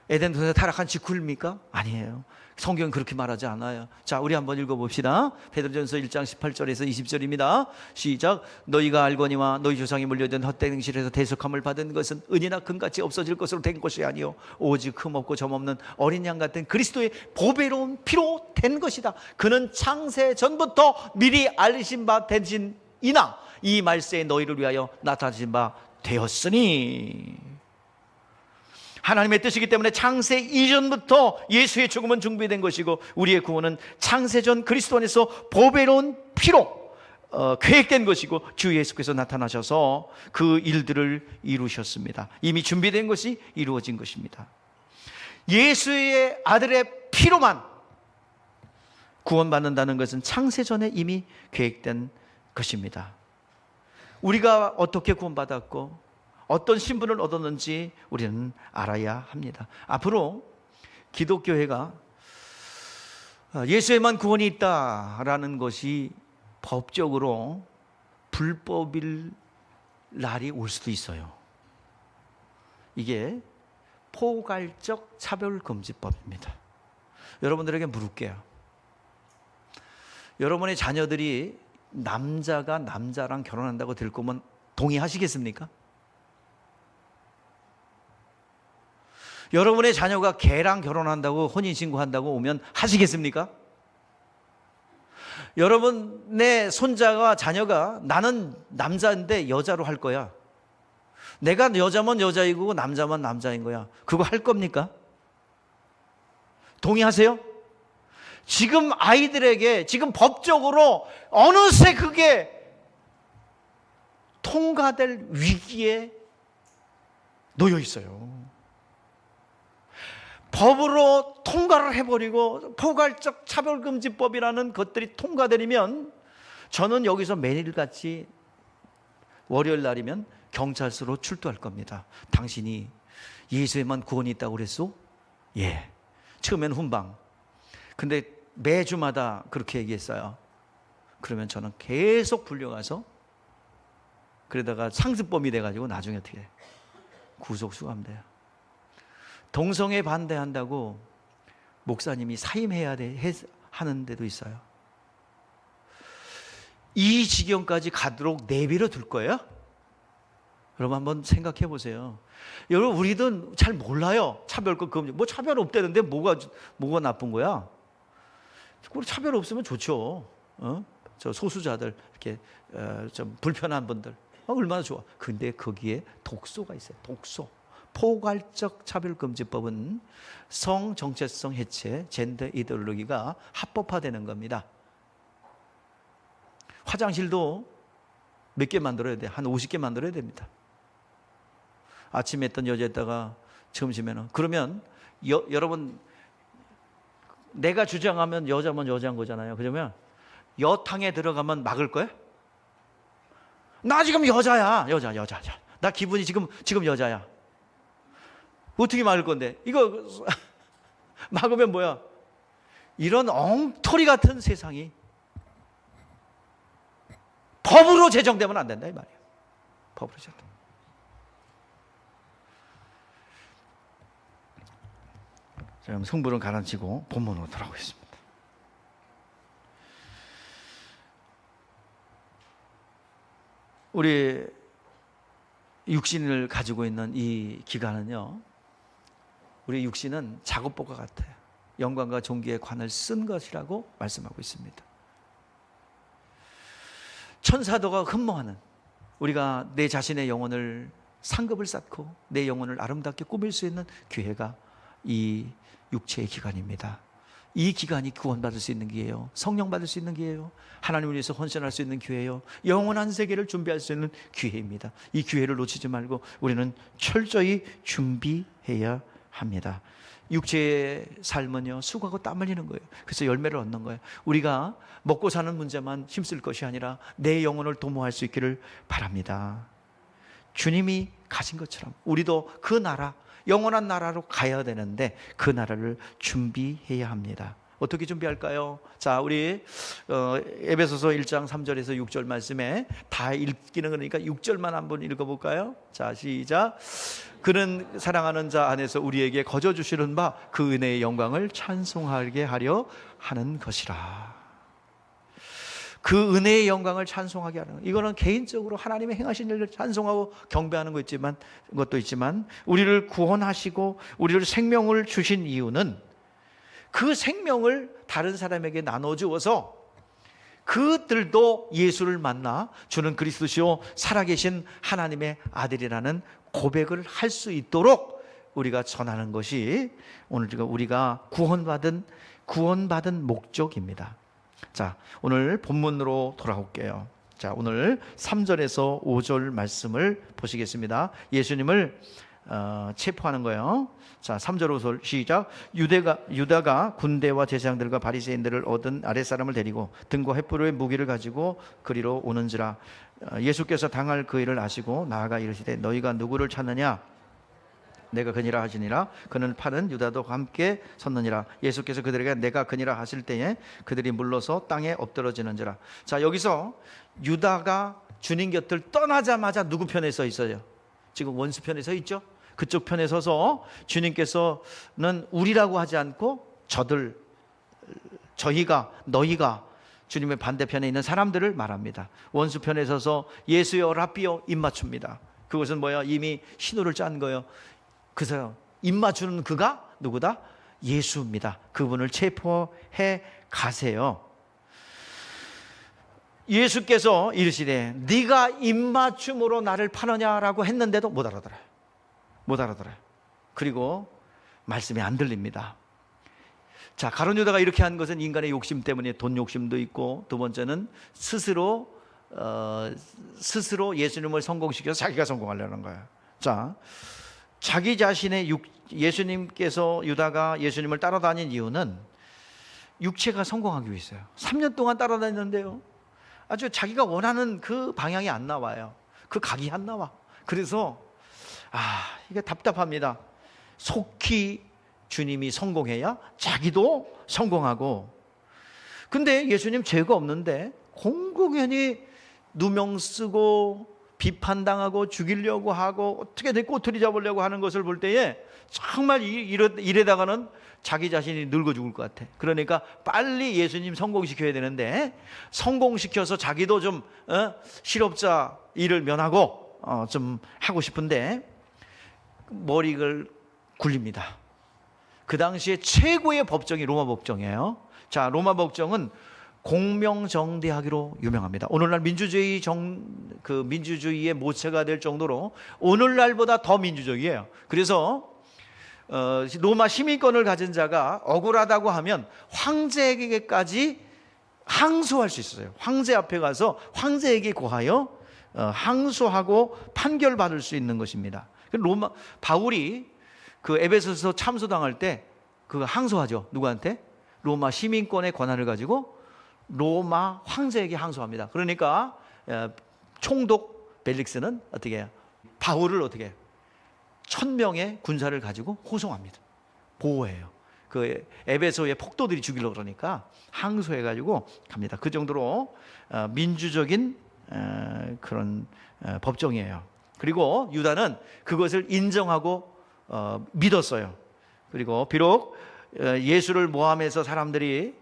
A: 에덴 동산에 타락한 직후입니까? 아니에요. 성경은 그렇게 말하지 않아요. 자, 우리 한번 읽어봅시다. 베드로전서 1장 18절에서 20절입니다. 시작. 너희가 알거니와 너희 조상이 물려된 헛된 행실에서 대속함을 받은 것은 은이나 금같이 없어질 것으로 된 것이 아니요 오직 흠없고 점없는 어린 양 같은 그리스도의 보배로운 피로 된 것이다. 그는 창세 전부터 미리 알리신 바 되신이나 이 말세에 너희를 위하여 나타나신 바 되었으니. 하나님의 뜻이기 때문에 창세 이전부터 예수의 죽음은 준비된 것이고, 우리의 구원은 창세전 그리스도 안에서 보배로운 피로 계획된 것이고, 주 예수께서 나타나셔서 그 일들을 이루셨습니다. 이미 준비된 것이 이루어진 것입니다. 예수의 아들의 피로만 구원받는다는 것은 창세전에 이미 계획된 것입니다. 우리가 어떻게 구원받았고 어떤 신분을 얻었는지 우리는 알아야 합니다. 앞으로 기독교회가 예수에만 구원이 있다라는 것이 법적으로 불법일 날이 올 수도 있어요. 이게 포괄적 차별금지법입니다. 여러분들에게 물을게요. 여러분의 자녀들이 남자가 남자랑 결혼한다고 될 거면 동의하시겠습니까? 여러분의 자녀가 개랑 결혼한다고 혼인신고한다고 오면 하시겠습니까? 여러분, 내 손자가 자녀가 나는 남자인데 여자로 할 거야. 내가 여자면 여자이고 남자면 남자인 거야. 그거 할 겁니까? 동의하세요? 지금 아이들에게 지금 법적으로 어느새 그게 통과될 위기에 놓여 있어요. 법으로 통과를 해버리고 포괄적 차별금지법이라는 것들이 통과되면 저는 여기서 매일같이 월요일 날이면 경찰서로 출두할 겁니다. 당신이 예수에만 구원이 있다고 그랬어? 예. 처음엔 훈방. 근데 매주마다 그렇게 얘기했어요. 그러면 저는 계속 불려가서 그러다가 상습범이 돼가지고 나중에 어떻게 돼? 구속 수감돼요. 동성애 반대한다고 목사님이 사임해야 하는 데도 있어요. 이 지경까지 가도록 내버려 둘 거예요? 여러분 한번 생각해 보세요. 여러분 우리도 잘 몰라요. 차별과 금지. 뭐 차별 없다는데 뭐가 나쁜 거야? 차별 없으면 좋죠. 저 소수자들 이렇게 좀 불편한 분들 얼마나 좋아. 근데 거기에 독소가 있어요. 독소. 포괄적 차별금지법은 성 정체성 해체, 젠더 이데올로기가 합법화되는 겁니다. 화장실도 몇 개 만들어야 돼. 한 50개 만들어야 됩니다. 아침에 했던 여자에다가 점심에는. 그러면 여러분 내가 주장하면 여자면 여자인 거잖아요. 그러면 여탕에 들어가면 막을 거야? 나 지금 여자야. 여자. 나 기분이 지금 여자야. 어떻게 막을 건데? 이거 막으면 뭐야? 이런 엉터리 같은 세상이 법으로 제정되면 안 된다 이 말이에요. 법으로 제정. 자, 그럼 성부는 가라앉히고 본문으로 돌아오겠습니다. 우리 육신을 가지고 있는 이 기간은요, 우리 육신은 작업복과 같아요. 영광과 존귀의 관을 쓴 것이라고 말씀하고 있습니다. 천사도가 흠모하는, 우리가 내 자신의 영혼을 상급을 쌓고 내 영혼을 아름답게 꾸밀 수 있는 기회가 이 육체의 기간입니다. 이 기간이 구원받을 수 있는 기회예요. 성령 받을 수 있는 기회예요. 하나님을 위해서 헌신할 수 있는 기회예요. 영원한 세계를 준비할 수 있는 기회입니다. 이 기회를 놓치지 말고 우리는 철저히 준비해야 합니다. 육체의 삶은요, 수고하고 땀 흘리는 거예요. 그래서 열매를 얻는 거예요. 우리가 먹고 사는 문제만 힘쓸 것이 아니라 내 영혼을 도모할 수 있기를 바랍니다. 주님이 가신 것처럼 우리도 그 나라, 영원한 나라로 가야 되는데 그 나라를 준비해야 합니다. 어떻게 준비할까요? 자, 우리 에베소서 1장 3절에서 6절 말씀에 다 읽기는 그러니까 6절만 한번 읽어볼까요? 자, 시작. 그는 사랑하는 자 안에서 우리에게 거저 주시는 바 그 은혜의 영광을 찬송하게 하려 하는 것이라. 그 은혜의 영광을 찬송하게 하는 것. 이거는 개인적으로 하나님의 행하신 일을 찬송하고 경배하는 것도 있지만 우리를 구원하시고 우리를 생명을 주신 이유는 그 생명을 다른 사람에게 나눠주어서 그들도 예수를 만나 주는 그리스도시요 살아계신 하나님의 아들이라는 고백을 할 수 있도록 우리가 전하는 것이 오늘 우리가 구원받은 목적입니다. 자, 오늘 본문으로 돌아올게요. 자, 오늘 3절에서 5절 말씀을 보시겠습니다. 예수님을 체포하는 거예요. 자, 3절 5절 시작. 유다가 군대와 제사장들과 바리새인들을 얻은 아랫사람을 데리고 등과 횃불의 무기를 가지고 그리로 오는지라. 예수께서 당할 그 일을 아시고 나아가 이르시되 너희가 누구를 찾느냐? 내가 그니라 하시니라. 그는 팔은 유다도 함께 섰느니라. 예수께서 그들에게 내가 그니라 하실 때에 그들이 물러서 땅에 엎드러지는지라. 자, 여기서 유다가 주님 곁을 떠나자마자 누구 편에 서 있어요? 지금 원수 편에 서 있죠? 그쪽 편에 서서 주님께서는 우리라고 하지 않고 저희가, 너희가 주님의 반대편에 있는 사람들을 말합니다. 원수 편에 서서 예수여 라삐여 입맞춥니다. 그것은 뭐야? 이미 신호를 짠 거예요. 그래서 입맞추는 그가 누구다? 예수입니다. 그분을 체포해 가세요. 예수께서 이르시되 네가 입맞춤으로 나를 파느냐라고 했는데도 못 알아들어요. 못 알아들어요. 그리고 말씀이 안 들립니다. 자, 가룟 유다가 이렇게 한 것은 인간의 욕심 때문에 돈 욕심도 있고, 두 번째는 스스로 예수님을 성공시켜서 자기가 성공하려는 거예요. 자, 자기 자신의 예수님께서 유다가 예수님을 따라다닌 이유는 육체가 성공하기 위해서요. 3년 동안 따라다녔는데요, 아주 자기가 원하는 그 방향이 안 나와요. 그 각이 안 나와. 그래서 이게 답답합니다. 속히 주님이 성공해야 자기도 성공하고, 근데 예수님 죄가 없는데 공공연히 누명 쓰고 비판당하고 죽이려고 하고 어떻게든 꼬투리 잡으려고 하는 것을 볼 때에 정말 이래다가는 자기 자신이 늙어 죽을 것 같아. 그러니까 빨리 예수님 성공시켜야 되는데, 성공시켜서 자기도 좀 실업자 일을 면하고 좀 하고 싶은데 머리를 굴립니다. 그 당시에 최고의 법정이 로마 법정이에요. 자, 로마 법정은 공명정대하기로 유명합니다. 오늘날 민주주의의 모체가 될 정도로 오늘날보다 더 민주적이에요. 그래서 로마 시민권을 가진 자가 억울하다고 하면 황제에게까지 항소할 수 있어요. 황제 앞에 가서 황제에게 고하여 항소하고 판결받을 수 있는 것입니다. 바울이 그 에베소서 참소당할 때 그 항소하죠. 누구한테? 로마 시민권의 권한을 가지고 로마 황제에게 항소합니다. 그러니까 총독 벨릭스는 어떻게 해요? 바울을 어떻게 해요? 1000명의 군사를 가지고 호송합니다. 보호해요. 그 에베소의 폭도들이 죽이려고 그러니까 항소해가지고 갑니다. 그 정도로 민주적인 그런 법정이에요. 그리고 유다는 그것을 인정하고 믿었어요. 그리고 비록 예수를 모함해서 사람들이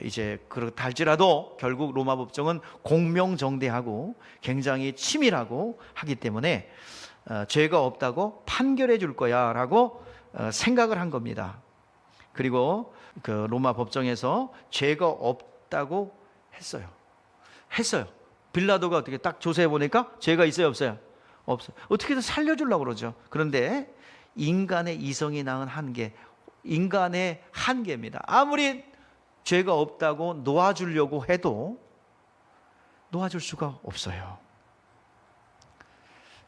A: 이제 그렇다 할지라도 결국 로마 법정은 공명정대하고 굉장히 치밀하고 하기 때문에 죄가 없다고 판결해 줄 거야 라고 생각을 한 겁니다. 그리고 그 로마 법정에서 죄가 없다고 했어요. 빌라도가 어떻게 딱 조사해 보니까 죄가 있어요, 없어요? 없어요. 어떻게든 살려주려고 그러죠. 그런데 인간의 이성이 낳은 한계, 인간의 한계입니다. 아무리 죄가 없다고 놓아주려고 해도 놓아줄 수가 없어요.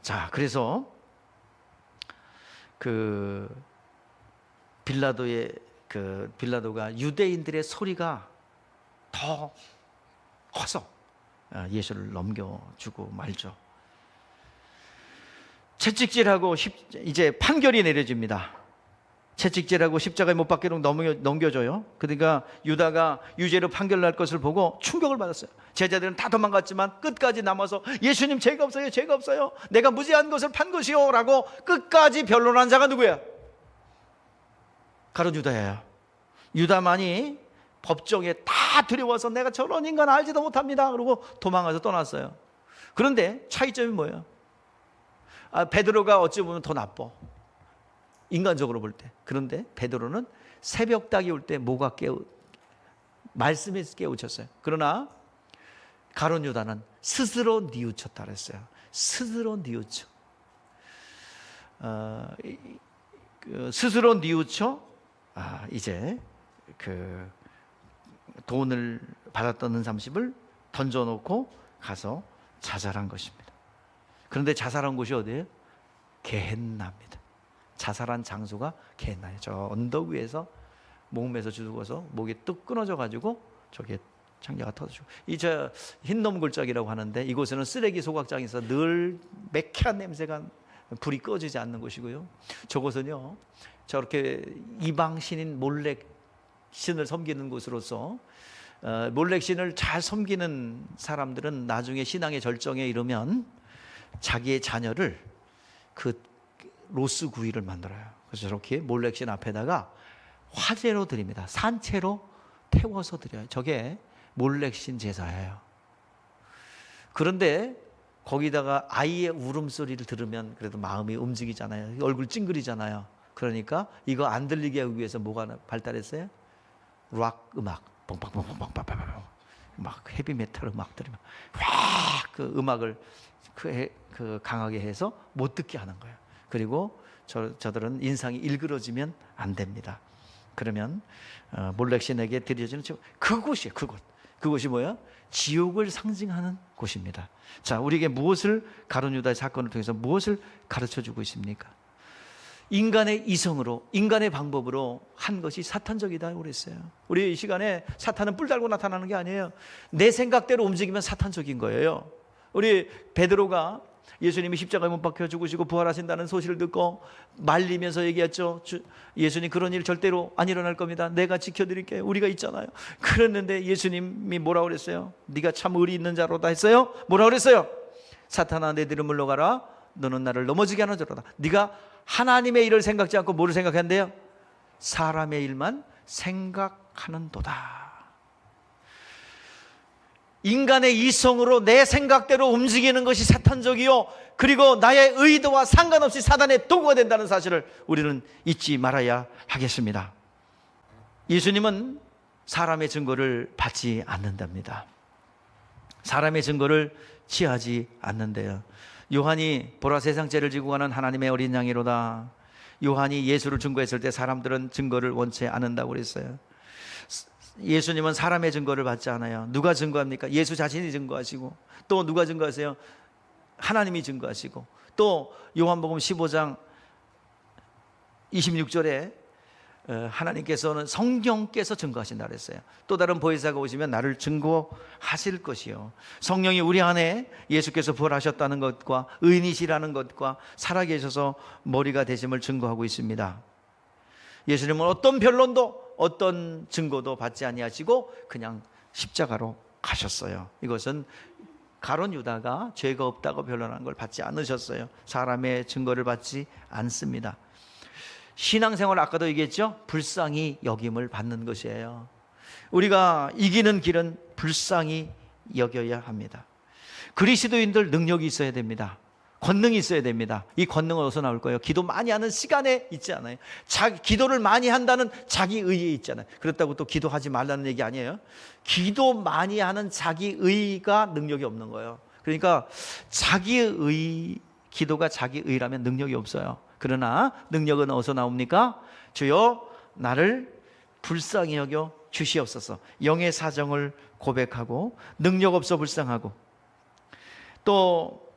A: 자, 그래서 빌라도가 유대인들의 소리가 더 커서 예수를 넘겨주고 말죠. 채찍질하고 이제 판결이 내려집니다. 채찍질하고 십자가에 못 박기로 넘겨줘요. 그러니까 유다가 유죄로 판결날 것을 보고 충격을 받았어요. 제자들은 다 도망갔지만 끝까지 남아서 예수님 죄가 없어요, 죄가 없어요, 내가 무죄한 것을 판 것이요 라고 끝까지 변론한 자가 누구야? 가룟 유다예요. 유다만이 법정에 다 들여와서 내가 저런 인간 알지도 못합니다 그러고 도망가서 떠났어요. 그런데 차이점이 뭐예요? 베드로가 어찌 보면 더 나빠, 인간적으로 볼 때. 그런데 베드로는 새벽닭이 올 때 말씀에 깨우쳤어요. 그러나 가룟 유다는 스스로 뉘우쳤다 그랬어요. 스스로 뉘우쳐. 스스로 뉘우쳐 이제 그 돈을 받았던 은 30을 던져놓고 가서 자살한 것입니다. 그런데 자살한 곳이 어디예요? 게헨나입니다. 자살한 장소가 게헨나예요. 저 언덕 위에서 목매서 죽어서 목이 뚝 끊어져 가지고 저게 창자가 터지고, 저 흰놈 골짜기라고 하는데 이곳에는 쓰레기 소각장이 있어 늘 매캐한 냄새가 불이 꺼지지 않는 곳이고요. 저곳은요 저렇게 이방 신인 몰렉 신을 섬기는 곳으로서 몰렉 신을 잘 섬기는 사람들은 나중에 신앙의 절정에 이르면 자기의 자녀를 그 로스 구이를 만들어요. 그래서 저렇게 몰렉신 앞에다가 화제로 드립니다. 산채로 태워서 드려요. 저게 몰렉신 제사예요. 그런데 거기다가 아이의 울음소리를 들으면 그래도 마음이 움직이잖아요. 얼굴 찡그리잖아요. 그러니까 이거 안 들리게 하기 위해서 뭐가 발달했어요? 락 음악, 뻥뻥뻥뻥뻥뻥뻥 막 헤비메탈 음악 들으면 확 그 음악을 강하게 해서 못 듣게 하는 거예요. 그리고 저들은 인상이 일그러지면 안 됩니다. 그러면 몰렉신에게 드려지는 그곳이에요. 그곳이 뭐야? 지옥을 상징하는 곳입니다. 자, 우리에게 무엇을, 가룟 유다의 사건을 통해서 무엇을 가르쳐주고 있습니까? 인간의 이성으로, 인간의 방법으로 한 것이 사탄적이다 그랬어요. 우리 이 시간에 사탄은 뿔 달고 나타나는 게 아니에요. 내 생각대로 움직이면 사탄적인 거예요. 우리 베드로가 예수님이 십자가에 못 박혀 죽으시고 부활하신다는 소식을 듣고 말리면서 얘기했죠. 예수님, 그런 일 절대로 안 일어날 겁니다. 내가 지켜드릴게요. 우리가 있잖아요. 그랬는데 예수님이 뭐라고 그랬어요? 네가 참 의리 있는 자로다 했어요. 뭐라고 그랬어요? 사탄아, 내 뒤로 물러가라. 너는 나를 넘어지게 하는 자로다. 네가 하나님의 일을 생각지 않고 뭐를 생각한대요? 사람의 일만 생각하는도다. 인간의 이성으로 내 생각대로 움직이는 것이 사탄적이요, 그리고 나의 의도와 상관없이 사단의 도구가 된다는 사실을 우리는 잊지 말아야 하겠습니다. 예수님은 사람의 증거를 받지 않는답니다. 사람의 증거를 취하지 않는데요. 요한이 보라, 세상 죄를 지고 가는 하나님의 어린 양이로다. 요한이 예수를 증거했을 때 사람들은 증거를 원치 않는다고 그랬어요. 예수님은 사람의 증거를 받지 않아요. 누가 증거합니까? 예수 자신이 증거하시고, 또 누가 증거하세요? 하나님이 증거하시고, 또 요한복음 15장 26절에 하나님께서는 성령께서 증거하신다 그랬어요. 또 다른 보혜사가 오시면 나를 증거하실 것이요. 성령이 우리 안에 예수께서 부활하셨다는 것과 의인이시라는 것과 살아계셔서 머리가 되심을 증거하고 있습니다. 예수님은 어떤 변론도 어떤 증거도 받지 아니하시고 그냥 십자가로 가셨어요. 이것은 가룟 유다가 죄가 없다고 변론한 걸 받지 않으셨어요. 사람의 증거를 받지 않습니다. 신앙생활, 아까도 얘기했죠? 불쌍히 여김을 받는 것이에요. 우리가 이기는 길은 불쌍히 여겨야 합니다. 그리스도인들 능력이 있어야 됩니다. 권능이 있어야 됩니다. 이 권능은 어디서 나올 거예요? 기도 많이 하는 시간에 있지 않아요? 기도를 많이 한다는 자기 의에 있잖아요. 그렇다고 또 기도하지 말라는 얘기 아니에요. 기도 많이 하는 자기 의가 능력이 없는 거예요. 그러니까 기도가 자기 의라면 능력이 없어요. 그러나 능력은 어디서 나옵니까? 주여 나를 불쌍히 여겨 주시옵소서. 영의 사정을 고백하고, 능력 없어 불쌍하고, 또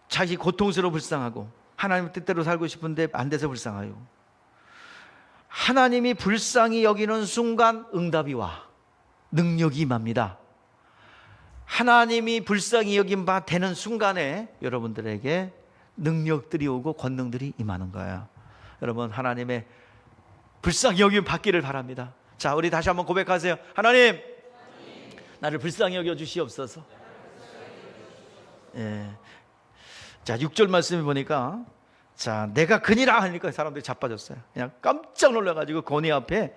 A: 자기 고통스러워 불쌍하고, 하나님 뜻대로 살고 싶은데 안 돼서 불쌍하고, 하나님이 불쌍히 여기는 순간 응답이 와, 능력이 임합니다. 하나님이 불쌍히 여긴 바 되는 순간에 여러분들에게 능력들이 오고 권능들이 임하는 거예요. 여러분, 하나님의 불쌍히 여김 받기를 바랍니다. 자, 우리 다시 한번 고백하세요. 하나님, 나를 불쌍히 여겨 주시옵소서. 예. 자, 6절 말씀을 보니까, 자, 내가 그니라 하니까 사람들이 자빠졌어요. 그냥 깜짝 놀라가지고 고니 앞에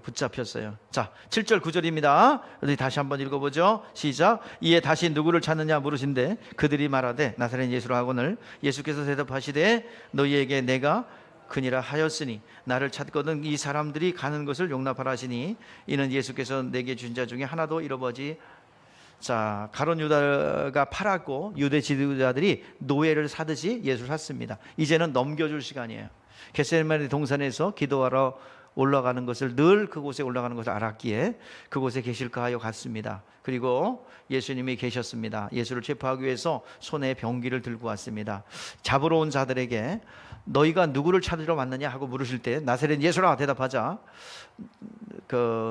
A: 붙잡혔어요. 자, 7절 9절입니다. 우리 다시 한번 읽어보죠. 시작. 이에 다시 누구를 찾느냐 물으신대 그들이 말하되 나사렛 예수라 하거늘 예수께서 대답하시되 너희에게 내가 그니라 하였으니 나를 찾거든 이 사람들이 가는 것을 용납하라 하시니 이는 예수께서 내게 준 자 중에 하나도 잃어버지. 자, 가룟 유다가 팔았고 유대 지도자들이 노예를 사듯이 예수를 샀습니다. 이제는 넘겨줄 시간이에요. 겟세마네 동산에서 기도하러 올라가는 것을, 늘 그곳에 올라가는 것을 알았기에 그곳에 계실까 하여 갔습니다. 그리고 예수님이 계셨습니다. 예수를 체포하기 위해서 손에 병기를 들고 왔습니다. 잡으러 온 자들에게 너희가 누구를 찾으러 왔느냐 하고 물으실 때 나사렛 예수라 대답하자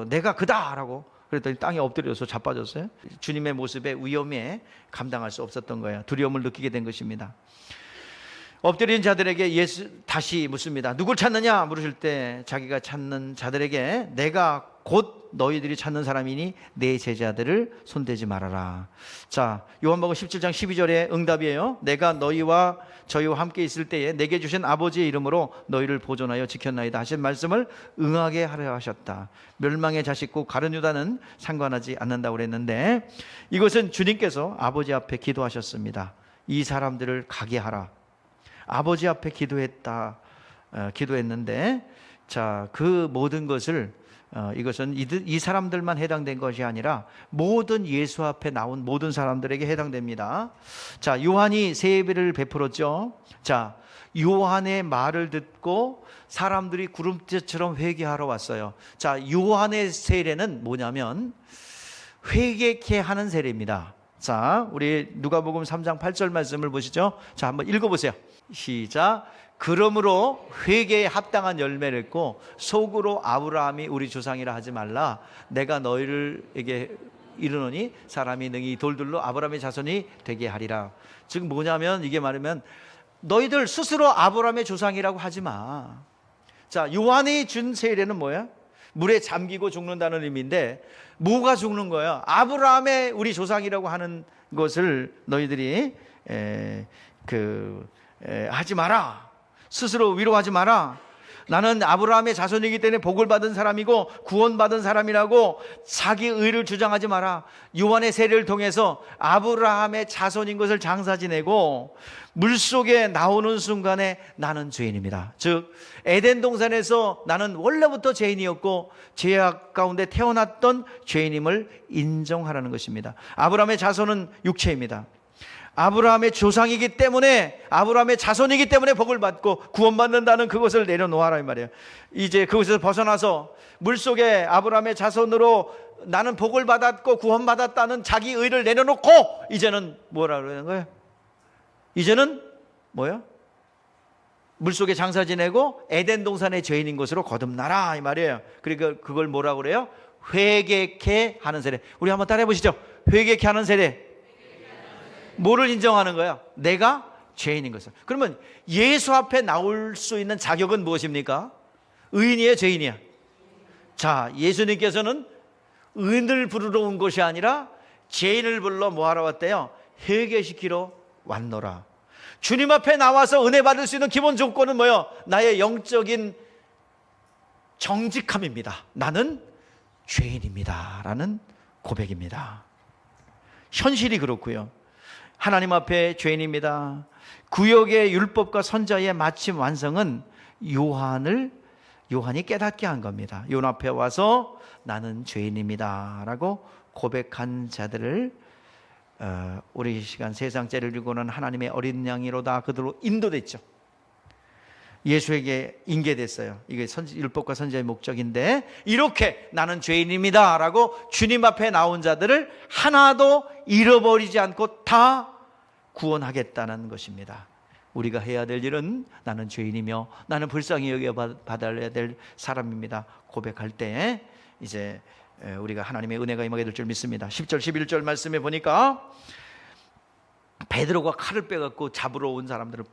A: 내가 그다라고 그랬더니 땅에 엎드려서 자빠졌어요. 주님의 모습에 위험에 감당할 수 없었던 거예요. 두려움을 느끼게 된 것입니다. 엎드린 자들에게 예수 다시 묻습니다. 누굴 찾느냐 물으실 때 자기가 찾는 자들에게 내가 곧 너희들이 찾는 사람이니 내 제자들을 손대지 말아라. 자, 요한복음 17장 12절의 응답이에요. 내가 너희와 저희와 함께 있을 때에 내게 주신 아버지의 이름으로 너희를 보존하여 지켰나이다 하신 말씀을 응하게 하려 하셨다. 멸망의 자식 곧 가룟 유다는 상관하지 않는다고 그랬는데 이것은 주님께서 아버지 앞에 기도하셨습니다. 이 사람들을 가게 하라. 아버지 앞에 기도했는데 자, 그 모든 것을 이것은 이 사람들만 해당된 것이 아니라 모든 예수 앞에 나온 모든 사람들에게 해당됩니다. 자, 요한이 새 예배를 베풀었죠. 자, 요한의 말을 듣고 사람들이 구름대처럼 회개하러 왔어요. 자, 요한의 세례는 뭐냐면 회개케 하는 세례입니다. 자, 우리 누가복음 3장 8절 말씀을 보시죠. 자, 한번 읽어보세요. 시작. 그러므로 회개에 합당한 열매를 맺고 속으로 아브라함이 우리 조상이라 하지 말라. 내가 너희에게 이르노니 사람이 능히 돌들로 아브라함의 자손이 되게 하리라. 즉 뭐냐면 이게 말하면 너희들 스스로 아브라함의 조상이라고 하지 마. 자, 요한이 준 세례는 뭐야? 물에 잠기고 죽는다는 의미인데 뭐가 죽는 거야? 아브라함의 우리 조상이라고 하는 것을 너희들이 하지 마라. 스스로 위로하지 마라. 나는 아브라함의 자손이기 때문에 복을 받은 사람이고 구원받은 사람이라고 자기 의를 주장하지 마라. 요한의 세례를 통해서 아브라함의 자손인 것을 장사 지내고 물속에 나오는 순간에 나는 죄인입니다. 즉 에덴 동산에서 나는 원래부터 죄인이었고 죄악 가운데 태어났던 죄인임을 인정하라는 것입니다. 아브라함의 자손은 육체입니다. 아브라함의 조상이기 때문에 아브라함의 자손이기 때문에 복을 받고 구원받는다는 그것을 내려놓아라 이 말이에요. 이제 그것에서 벗어나서 물속에 아브라함의 자손으로 나는 복을 받았고 구원받았다는 자기 의를 내려놓고 이제는 뭐라 그러는 거예요? 이제는 뭐예요? 물속에 장사 지내고 에덴 동산의 죄인인 것으로 거듭나라 이 말이에요. 그러니까 그걸 뭐라 그래요? 회개케 하는 세례. 우리 한번 따라해 보시죠. 회개케 하는 세례. 뭐를 인정하는 거야? 내가 죄인인 것을. 그러면 예수 앞에 나올 수 있는 자격은 무엇입니까? 의인이에요, 죄인이야? 자, 예수님께서는 의인을 부르러 온 것이 아니라 죄인을 불러 뭐하러 왔대요? 회개시키러 왔노라. 주님 앞에 나와서 은혜 받을 수 있는 기본 조건은 뭐예요? 나의 영적인 정직함입니다. 나는 죄인입니다 라는 고백입니다. 현실이 그렇고요. 하나님 앞에 죄인입니다. 구약의 율법과 선자의 마침 완성은 요한이 깨닫게 한 겁니다. 요한 앞에 와서 나는 죄인입니다 라고 고백한 자들을 우리 시간 세상 죄를 지고는 하나님의 어린 양이로다 그들로 인도됐죠. 예수에게 인계됐어요. 이게 율법과 선지자의 목적인데 이렇게 나는 죄인입니다 라고 주님 앞에 나온 자들을 하나도 잃어버리지 않고 다 구원하겠다는 것입니다. 우리가 해야 될 일은 나는 죄인이며 나는 불쌍히 여겨받아야 될 사람입니다 고백할 때 이제 우리가 하나님의 은혜가 임하게 될 줄 믿습니다. 10절 11절 말씀에 보니까 베드로가 칼을 빼갖고 잡으러 온 사람들을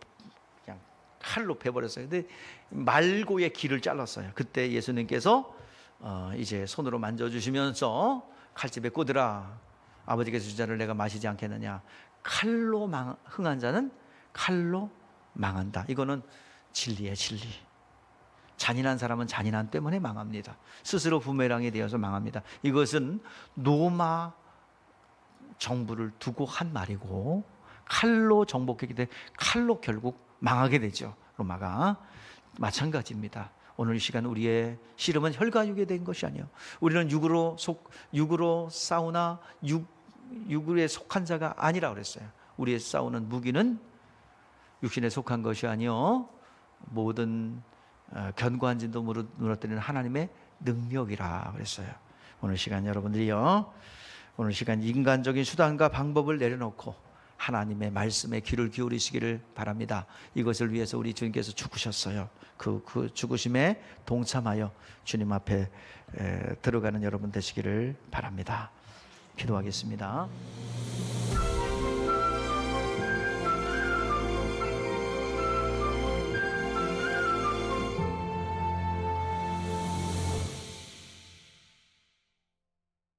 A: 그냥 칼로 패버렸어요. 근데 말고의 길을 잘랐어요. 그때 예수님께서 이제 손으로 만져주시면서 칼집에 꽂으라. 아버지께서 준 자를 내가 마시지 않겠느냐. 칼로 흥한 자는 칼로 망한다. 이거는 진리예요, 진리. 잔인한 사람은 잔인한 때문에 망합니다. 스스로 부메랑이 되어서 망합니다. 이것은 로마 정부를 두고 한 말이고 칼로 정복했기 때문에 칼로 결국 망하게 되죠. 로마가 마찬가지입니다. 오늘 이 시간 우리의 씨름은 혈과 육에 된 것이 아니에요. 우리는 육으로 싸우나 육에 속한 자가 아니라 그랬어요. 우리의 싸우는 무기는 육신에 속한 것이 아니요 모든 견고한 진도 무너뜨리는 하나님의 능력이라 그랬어요. 오늘 시간 여러분들이요, 오늘 시간 인간적인 수단과 방법을 내려놓고 하나님의 말씀에 귀를 기울이시기를 바랍니다. 이것을 위해서 우리 주님께서 죽으셨어요. 그 죽으심에 동참하여 주님 앞에 들어가는 여러분 되시기를 바랍니다. 기도하겠습니다.